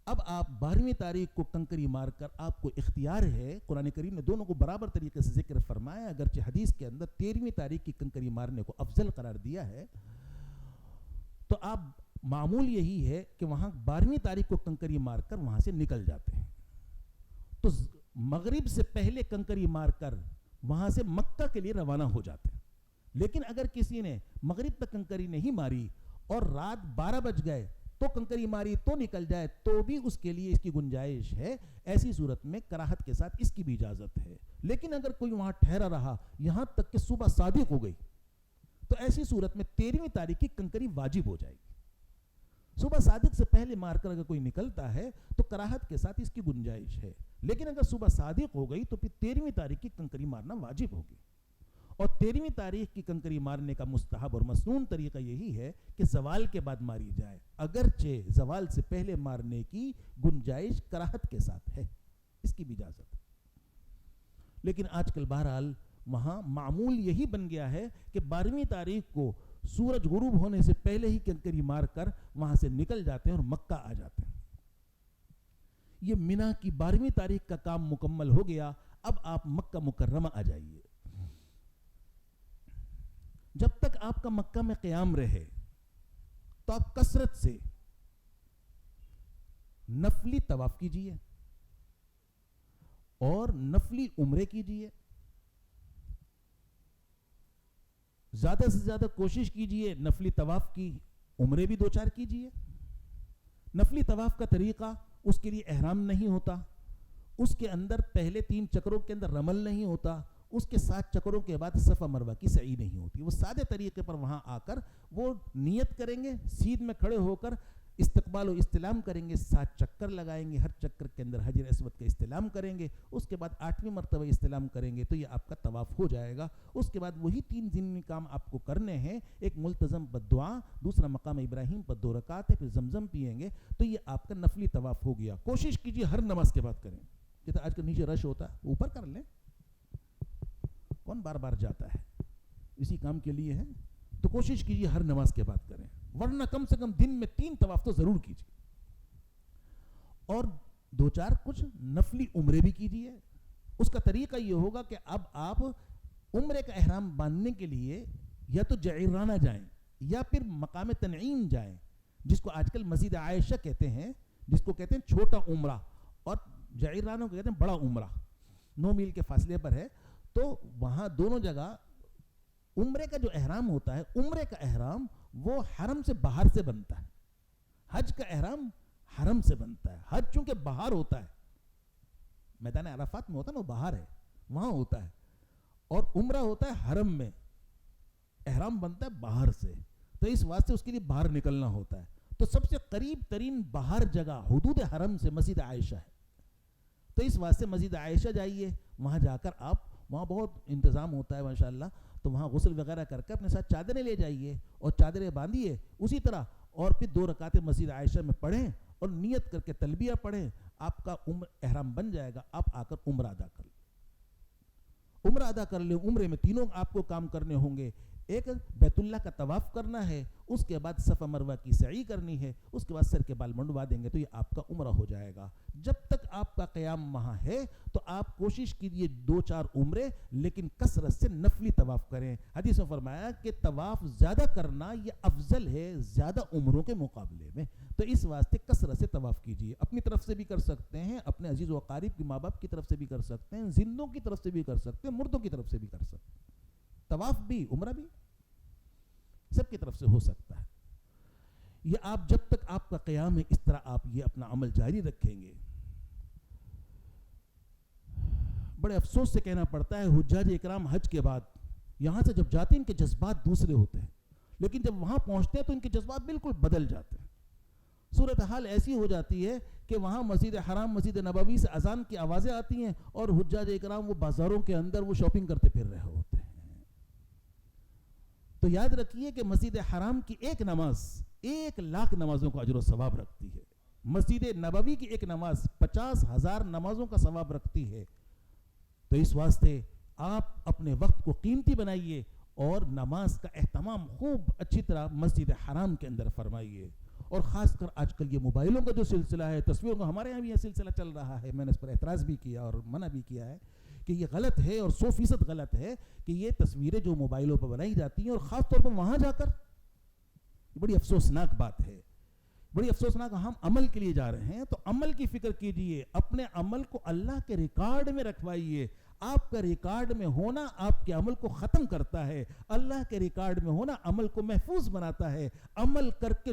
اب آپ 12ویں تاریخ کو کنکری مار کر آپ کو اختیار ہے، قرآن کریم نے دونوں کو برابر طریقے سے ذکر فرمایا، اگرچہ حدیث کے اندر 13ویں تاریخ کی کنکری مارنے کو افضل قرار دیا ہے. تو آپ معمول یہی ہے کہ وہاں 12ویں تاریخ کو کنکری مار کر وہاں سے نکل جاتے ہیں. تو مغرب سے پہلے کنکری مار کر وہاں سے مکہ کے لیے روانہ ہو جاتے ہیں. لیکن اگر کسی نے مغرب تک کنکری نہیں ماری اور رات 12 بج گئے تو کنکری ماری تو نکل جائے، تو بھی اس کے لیے اس کی گنجائش ہے. ایسی صورت میں کراہت کے ساتھ اس کی بھی اجازت ہے. لیکن اگر کوئی وہاں ٹھہرا رہا یہاں تک کہ صبح صادق ہو گئی، تو ایسی صورت میں 13ویں تاریخ کی کنکری واجب ہو جائے گی. صبح صادق سے پہلے مار کر اگر کوئی نکلتا ہے تو کراہت کے ساتھ اس کی گنجائش ہے. لیکن اگر صبح صادق ہو گئی تو پھر 13ویں تاریخ کی کنکری مارنا واجب ہوگی. اور 13ویں تاریخ کی کنکری مارنے کا مستحب اور مسنون طریقہ یہی ہے کہ زوال کے بعد ماری جائے، اگرچہ زوال سے پہلے مارنے کی گنجائش کراہت کے ساتھ ہے، اس کی بھی اجازت. لیکن آج کل بہرحال وہاں معمول یہی بن گیا ہے کہ 12ویں تاریخ کو سورج غروب ہونے سے پہلے ہی کنکری مار کر وہاں سے نکل جاتے ہیں اور مکہ آ جاتے ہیں. یہ مینا کی 12ویں تاریخ کا کام مکمل ہو گیا. اب آپ مکہ مکرمہ آ جائیے. جب تک آپ کا مکہ میں قیام رہے تو آپ کثرت سے نفلی طواف کیجئے اور نفلی عمرے کیجئے. زیادہ سے زیادہ کوشش کیجئے نفلی طواف کی، عمرے بھی 2-4 کیجئے. نفلی طواف کا طریقہ، اس کے لیے احرام نہیں ہوتا، اس کے اندر پہلے 3 چکروں کے اندر رمل نہیں ہوتا، اس کے 7 چکروں کے بعد صفا مروہ کی سعی نہیں ہوتی. وہ سادے طریقے پر وہاں آ کر وہ نیت کریں گے، سیدھ میں کھڑے ہو کر استقبال و استلام کریں گے، 7 چکر لگائیں گے، ہر چکر کے اندر حجر اسود کا استلام کریں گے. اس کے بعد 8ویں مرتبہ استلام کریں گے تو یہ آپ کا طواف ہو جائے گا. اس کے بعد وہی 3 ضمنی کام آپ کو کرنے ہیں. ایک ملتزم بددعا، دوسرا مقام ابراہیم پر 2 رکعت ہے، پھر زمزم پیئیں گے. تو یہ آپ کا نفلی طواف ہو گیا. کوشش کیجیے ہر نماز کے بعد کریں. کہتے آج کل نیچے رش ہوتا ہے، اوپر کر لیں، کون بار بار جاتا ہے، اسی کام کے لیے ہے. تو کوشش کیجیے ہر نماز کے بعد کریں، ورنہ کم سے کم دن میں 3 طواف تو ضرور کیجیے. اور 2-4 کچھ نفلی عمرے بھی کیجیے. اس کا طریقہ یہ ہوگا کہ اب آپ عمرے کا احرام باندھنے کے لیے یا تو جعرانہ جائیں یا پھر مقام تنعیم جائیں، جس کو آج کل مسجد عائشہ کہتے ہیں، جس کو کہتے ہیں چھوٹا عمرہ، اور جعرانہ کو کہتے ہیں بڑا عمرہ. 9 میل کے فاصلے پر ہے. تو وہاں دونوں جگہ عمرے کا جو احرام ہوتا ہے، عمرے کا احرام وہ حرم سے باہر سے بنتا ہے. حج کا احرام حرم سے بنتا ہے. حج چونکہ باہر ہوتا ہے، میدان عرفات میں ہوتا ہے نا، وہ باہر ہے، وہاں ہوتا ہے. اور عمرہ ہوتا ہے حرم میں، احرام بنتا ہے باہر سے. تو اس واسطے اس کے لیے باہر نکلنا ہوتا ہے. تو سب سے قریب ترین باہر جگہ حدود حرم سے مسجد عائشہ ہے. تو اس واسطے مسجد عائشہ جائیے. وہاں جا کر آپ، وہاں بہت انتظام ہوتا ہے ماشاءاللہ، تو وہاں غسل وغیرہ کر کے اپنے ساتھ چادریں لے جائیے اور چادریں باندھیے اسی طرح. اور پھر 2 رکعتیں مسجد عائشہ میں پڑھیں اور نیت کر کے تلبیہ پڑھیں. آپ کا احرام بن جائے گا. آپ آ کر عمرہ ادا کر لیں. عمرہ ادا کر لیں. عمرے میں 3 آپ کو کام کرنے ہوں گے. ایک بیت اللہ کا طواف کرنا ہے، اس کے بعد صفا مروہ کی سعی کرنی ہے، اس کے بعد سر کے بال منڈوا دیں گے تو یہ آپ کا عمرہ ہو جائے گا. جب تک آپ کا قیام وہاں ہے تو آپ کوشش کیجئے 2-4 عمرے لیکن کثرت سے نفلی طواف کریں. حدیث میں فرمایا کہ طواف زیادہ کرنا یہ افضل ہے زیادہ عمروں کے مقابلے میں. تو اس واسطے کثرت سے طواف کیجئے. اپنی طرف سے بھی کر سکتے ہیں, اپنے عزیز و اقارب کی ماں باپ کی طرف سے بھی کر سکتے ہیں, زندوں کی طرف سے بھی کر سکتے ہیں, مردوں کی طرف سے بھی کر سکتے ہیں. طواف بھی عمرہ بھی سب کی طرف سے ہو سکتا ہے. یہ آپ جب تک آپ کا قیام ہے اس طرح آپ یہ اپنا عمل جاری رکھیں گے. بڑے افسوس سے کہنا پڑتا ہے حجاج اکرام حج کے بعد یہاں سے جب جاتے ہیں ان کے جذبات دوسرے ہوتے ہیں, لیکن جب وہاں پہنچتے ہیں تو ان کے جذبات بالکل بدل جاتے ہیں. صورتحال ایسی ہو جاتی ہے کہ وہاں مسجد حرام مسجد نبوی سے اذان کی آوازیں آتی ہیں اور حجاج اکرام وہ بازاروں کے اندر وہ شاپنگ کرتے پھر رہے ہوتے ہیں. تو یاد رکھیے کہ مسجد حرام کی ایک نماز 1,00,000 نمازوں کا اجر و ثواب رکھتی ہے. مسجد نبوی کی ایک نماز 50,000 نمازوں کا ثواب رکھتی ہے. تو اس واسطے آپ اپنے وقت کو قیمتی بنائیے اور نماز کا اہتمام خوب اچھی طرح مسجد حرام کے اندر فرمائیے. اور خاص کر آج کل یہ موبائلوں کا جو سلسلہ ہے, تصویروں کا ہمارے یہاں بھی یہ سلسلہ چل رہا ہے, میں نے اس پر اعتراض بھی کیا اور منع بھی کیا ہے کہ یہ غلط ہے اور 100% غلط ہے کہ یہ تصویریں جو موبائلوں پر بنائی جاتی ہیں اور خاص طور پر وہاں جا کر, بڑی افسوسناک بات ہے, بڑی افسوسناک. ہم عمل کے لیے جا رہے ہیں تو عمل کی فکر کیجئے, اپنے عمل کو اللہ کے ریکارڈ میں رکھوائیے. آپ کا ریکارڈ میں ہونا آپ کے عمل کو ختم کرتا ہے, اللہ کے ریکارڈ میں ہونا عمل کو محفوظ بناتا ہے. عمل کر کے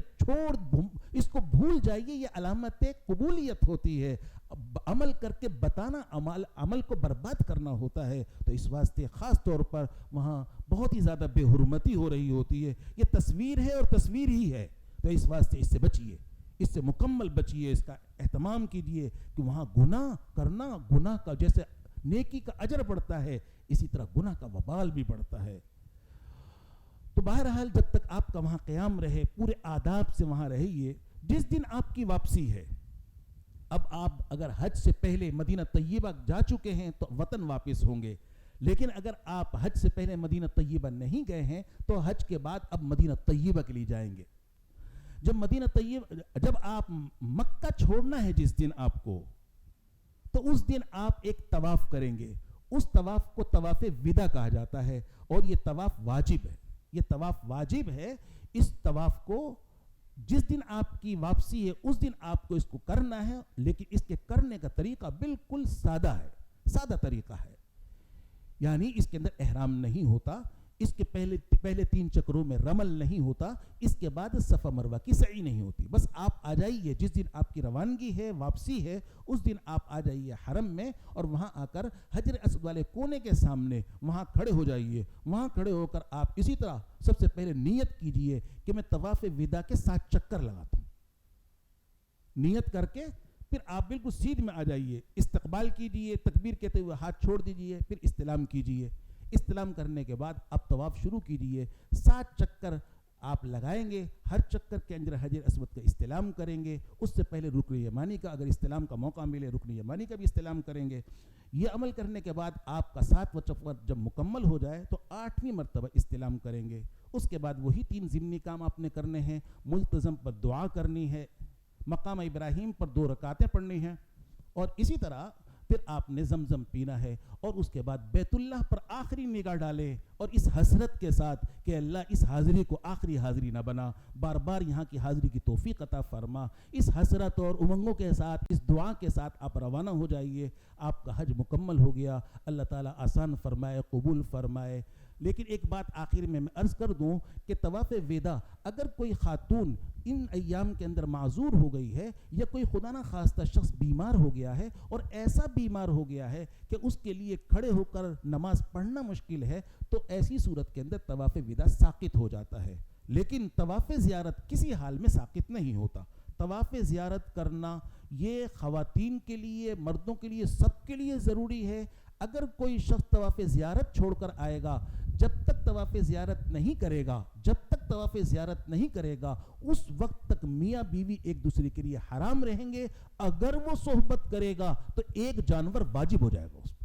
اس کو بھول جائیے, یہ علامت قبولیت ہوتی ہے. عمل کر کے بتانا عمل کو برباد کرنا ہوتا ہے. تو اس واسطے خاص طور پر وہاں بہت ہی زیادہ بے حرمتی ہو رہی ہوتی ہے. یہ تصویر ہے اور تصویر ہی ہے. تو اس واسطے اس سے بچیے, اس سے مکمل بچیے, اس کا اہتمام کیجئے کہ وہاں گناہ کرنا, گناہ کا جیسے نیکی کا اجر بڑھتا ہے اسی طرح گناہ کا وبال بھی بڑھتا ہے. تو بہرحال جب تک آپ کا وہاں قیام رہے پورے آداب سے وہاں رہیے. جس دن آپ کی واپسی ہے, اب آپ اگر حج سے پہلے مدینہ طیبہ جا چکے ہیں تو وطن واپس ہوں گے, لیکن اگر آپ حج سے پہلے مدینہ طیبہ نہیں گئے ہیں تو حج کے بعد اب مدینہ طیبہ کے لیے جائیں گے. جب آپ مکہ چھوڑنا ہے جس دن آپ کو, تو اس دن آپ ایک طواف کریں گے. اس طواف کو طواف وداع کہا جاتا ہے اور یہ طواف واجب ہے. یہ طواف واجب ہے. اس طواف کو جس دن آپ کی واپسی ہے اس دن آپ کو اس کو کرنا ہے, لیکن اس کے کرنے کا طریقہ بالکل سادہ ہے, سادہ طریقہ ہے. یعنی اس کے اندر احرام نہیں ہوتا, اس کے پہلے 3 چکروں میں رمل نہیں ہوتا, اس کے بعد صفا مروہ کی سعی نہیں ہوتی. بس آپ آ جائیے جس دن آپ کی روانگی ہے, واپسی ہے, اس دن آپ آ جائیے حرم میں اور وہاں آ کر حجر اسود والے کونے کے سامنے وہاں کھڑے ہو جائیے. وہاں کھڑے ہو کر آپ اسی طرح سب سے پہلے نیت کیجئے کہ میں طواف وداع کے 7 چکر لگاتا ہوں. نیت کر کے پھر آپ بالکل سیدھ میں آ جائیے, استقبال کیجئے, تکبیر کہتے ہوئے ہاتھ چھوڑ دیجئے, پھر استلام کیجئے. استلام کرنے کے بعد اب طواف شروع کیجئے. 7 چکر آپ لگائیں گے, ہر چکر کے اندر حجر اسود کا استلام کریں گے. اس سے پہلے رکن یمانی کا اگر استلام کا موقع ملے رکن یمانی کا بھی استلام کریں گے. یہ عمل کرنے کے بعد آپ کا 7واں چکر جب مکمل ہو جائے تو 8ویں مرتبہ استلام کریں گے. اس کے بعد وہی 3 ضمنی کام آپ نے کرنے ہیں. ملتزم پر دعا کرنی ہے, مقام ابراہیم پر 2 رکعتیں پڑھنی ہیں, اور اسی طرح پھر آپ نے زمزم پینا ہے. اور اس کے بعد بیت اللہ پر آخری نگاہ ڈالیں اور اس حسرت کے ساتھ کہ اللہ اس حاضری کو آخری حاضری نہ بنا, بار بار یہاں کی حاضری کی توفیق عطا فرما. اس حسرت اور امنگوں کے ساتھ, اس دعا کے ساتھ آپ روانہ ہو جائیے. آپ کا حج مکمل ہو گیا. اللہ تعالیٰ آسان فرمائے, قبول فرمائے. لیکن ایک بات آخر میں عرض کر دوں کہ طواف وداع اگر کوئی خاتون ان ایام کے اندر معذور ہو گئی ہے یا کوئی خدا نہ خواستہ شخص بیمار ہو گیا ہے اور ایسا بیمار ہو گیا ہے کہ اس کے لیے کھڑے ہو کر نماز پڑھنا مشکل ہے, تو ایسی صورت کے اندر طواف وداع ساقط ہو جاتا ہے. لیکن طواف زیارت کسی حال میں ساقط نہیں ہوتا. طواف زیارت کرنا یہ خواتین کے لیے, مردوں کے لیے, سب کے لیے ضروری ہے. اگر کوئی شخص طواف زیارت چھوڑ کر آئے گا, جب تک طواف زیارت نہیں کرے گا, اس وقت تک میاں بیوی ایک دوسرے کے لیے حرام رہیں گے. اگر وہ صحبت کرے گا تو ایک جانور واجب ہو جائے گا اس پر,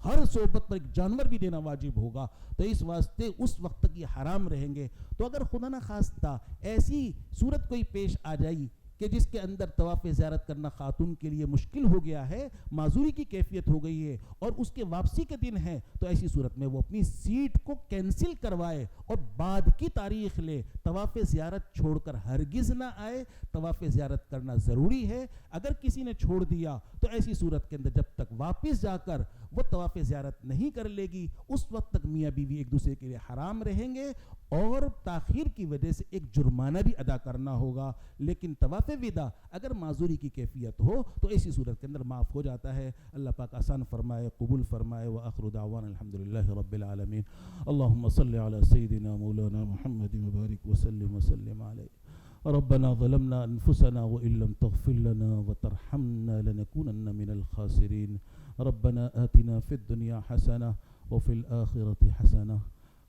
ہر صحبت پر ایک جانور بھی دینا واجب ہوگا. تو اس واسطے اس وقت تک یہ حرام رہیں گے. تو اگر خدا نہ خواستہ ایسی صورت کوئی پیش آ جائے کہ جس کے اندر طواف زیارت کرنا خاتون کے لیے مشکل ہو گیا ہے، معذوری کی کیفیت ہو گئی ہے اور اس کے واپسی کے دن ہے، تو ایسی صورت میں وہ اپنی سیٹ کو کینسل کروائے اور بعد کی تاریخ لے، طواف زیارت چھوڑ کر ہرگز نہ آئے۔ طواف زیارت کرنا ضروری ہے، اگر کسی نے چھوڑ دیا تو ایسی صورت کے اندر جب تک واپس جا کر وہ طواف زیارت نہیں کر لے گی، اس وقت تک میاں بیوی ایک دوسرے کے لیے حرام رہیں گے اور تاخیر کی وجہ سے ایک جرمانہ بھی ادا کرنا ہوگا۔ لیکن طواف وداع اگر معذوری کی کیفیت ہو تو ایسی صورت کے اندر معاف ہو جاتا ہے۔ اللہ پاک آسان فرمائے، قبول فرمائے۔ وآخر دعوانا الحمدللہ رب العالمین۔ اللہم صلی علی سیدنا مولانا محمد وبارک وسلم علیہ۔ ربنا ظلمنا انفسنا وان لم تغفر لنا وترحمنا لنكونن من الخاسرين۔ ربنا آتنا في الدنيا حسنة وفي الآخرة حسنة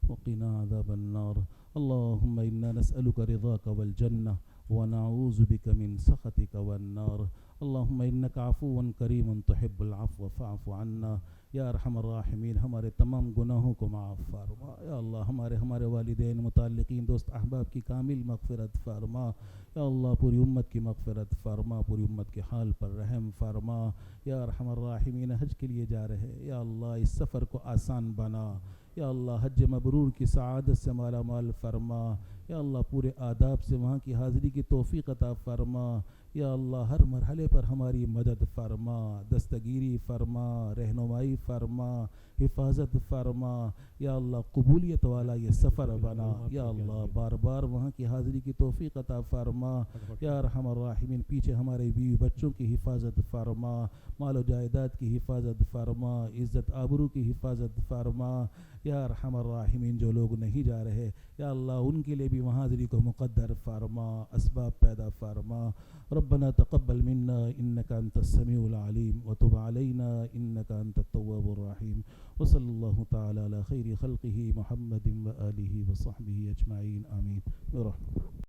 وقنا عذاب النار۔ اللهم إنا نسألك رضاك والجنة ونعوذ بك من سخطك والنار۔ اللهم إنك عفو کریم تحب العفو فاعف عنا۔ یا ارحم الراحمین، ہمارے تمام گناہوں کو معاف فرما یا اللہ۔ ہمارے والدین، متعلقین، دوست احباب کی کامل مغفرت فرما یا اللہ۔ پوری امت کی مغفرت فرما، پوری امت کے حال پر رحم فرما یا ارحم الراحمین۔ حج کے لیے جا رہے یا اللہ، اس سفر کو آسان بنا یا اللہ۔ حج مبرور کی سعادت سے مالا مال فرما یا اللہ۔ پورے آداب سے وہاں کی حاضری کی توفیق عطا فرما یا اللہ۔ ہر مرحلے پر ہماری مدد فرما، دستگیری فرما، رہنمائی فرما، حفاظت فرما یا اللہ۔ قبولیت والا یہ سفر بنا یا اللہ۔ بار بار وہاں کی حاضری کی توفیق عطا فرما یا ارحم الراحمین۔ پیچھے ہمارے بیوی بچوں کی حفاظت فرما، مال و جائیداد کی حفاظت فرما، عزت آبرو کی حفاظت فرما یا ارحم الراحمین۔ جو لوگ نہیں جا رہے یا اللہ، ان کے لیے بھی وہاں حاضری کو مقدر فرما، اسباب پیدا فرما۔ ربنا تقبل منا انك انت السميع العليم وتب علينا انك انت التواب الرحيم۔ وصلى الله تعالى على خير خلقه محمد وآله وصحبه اجمعين آمين برحمته۔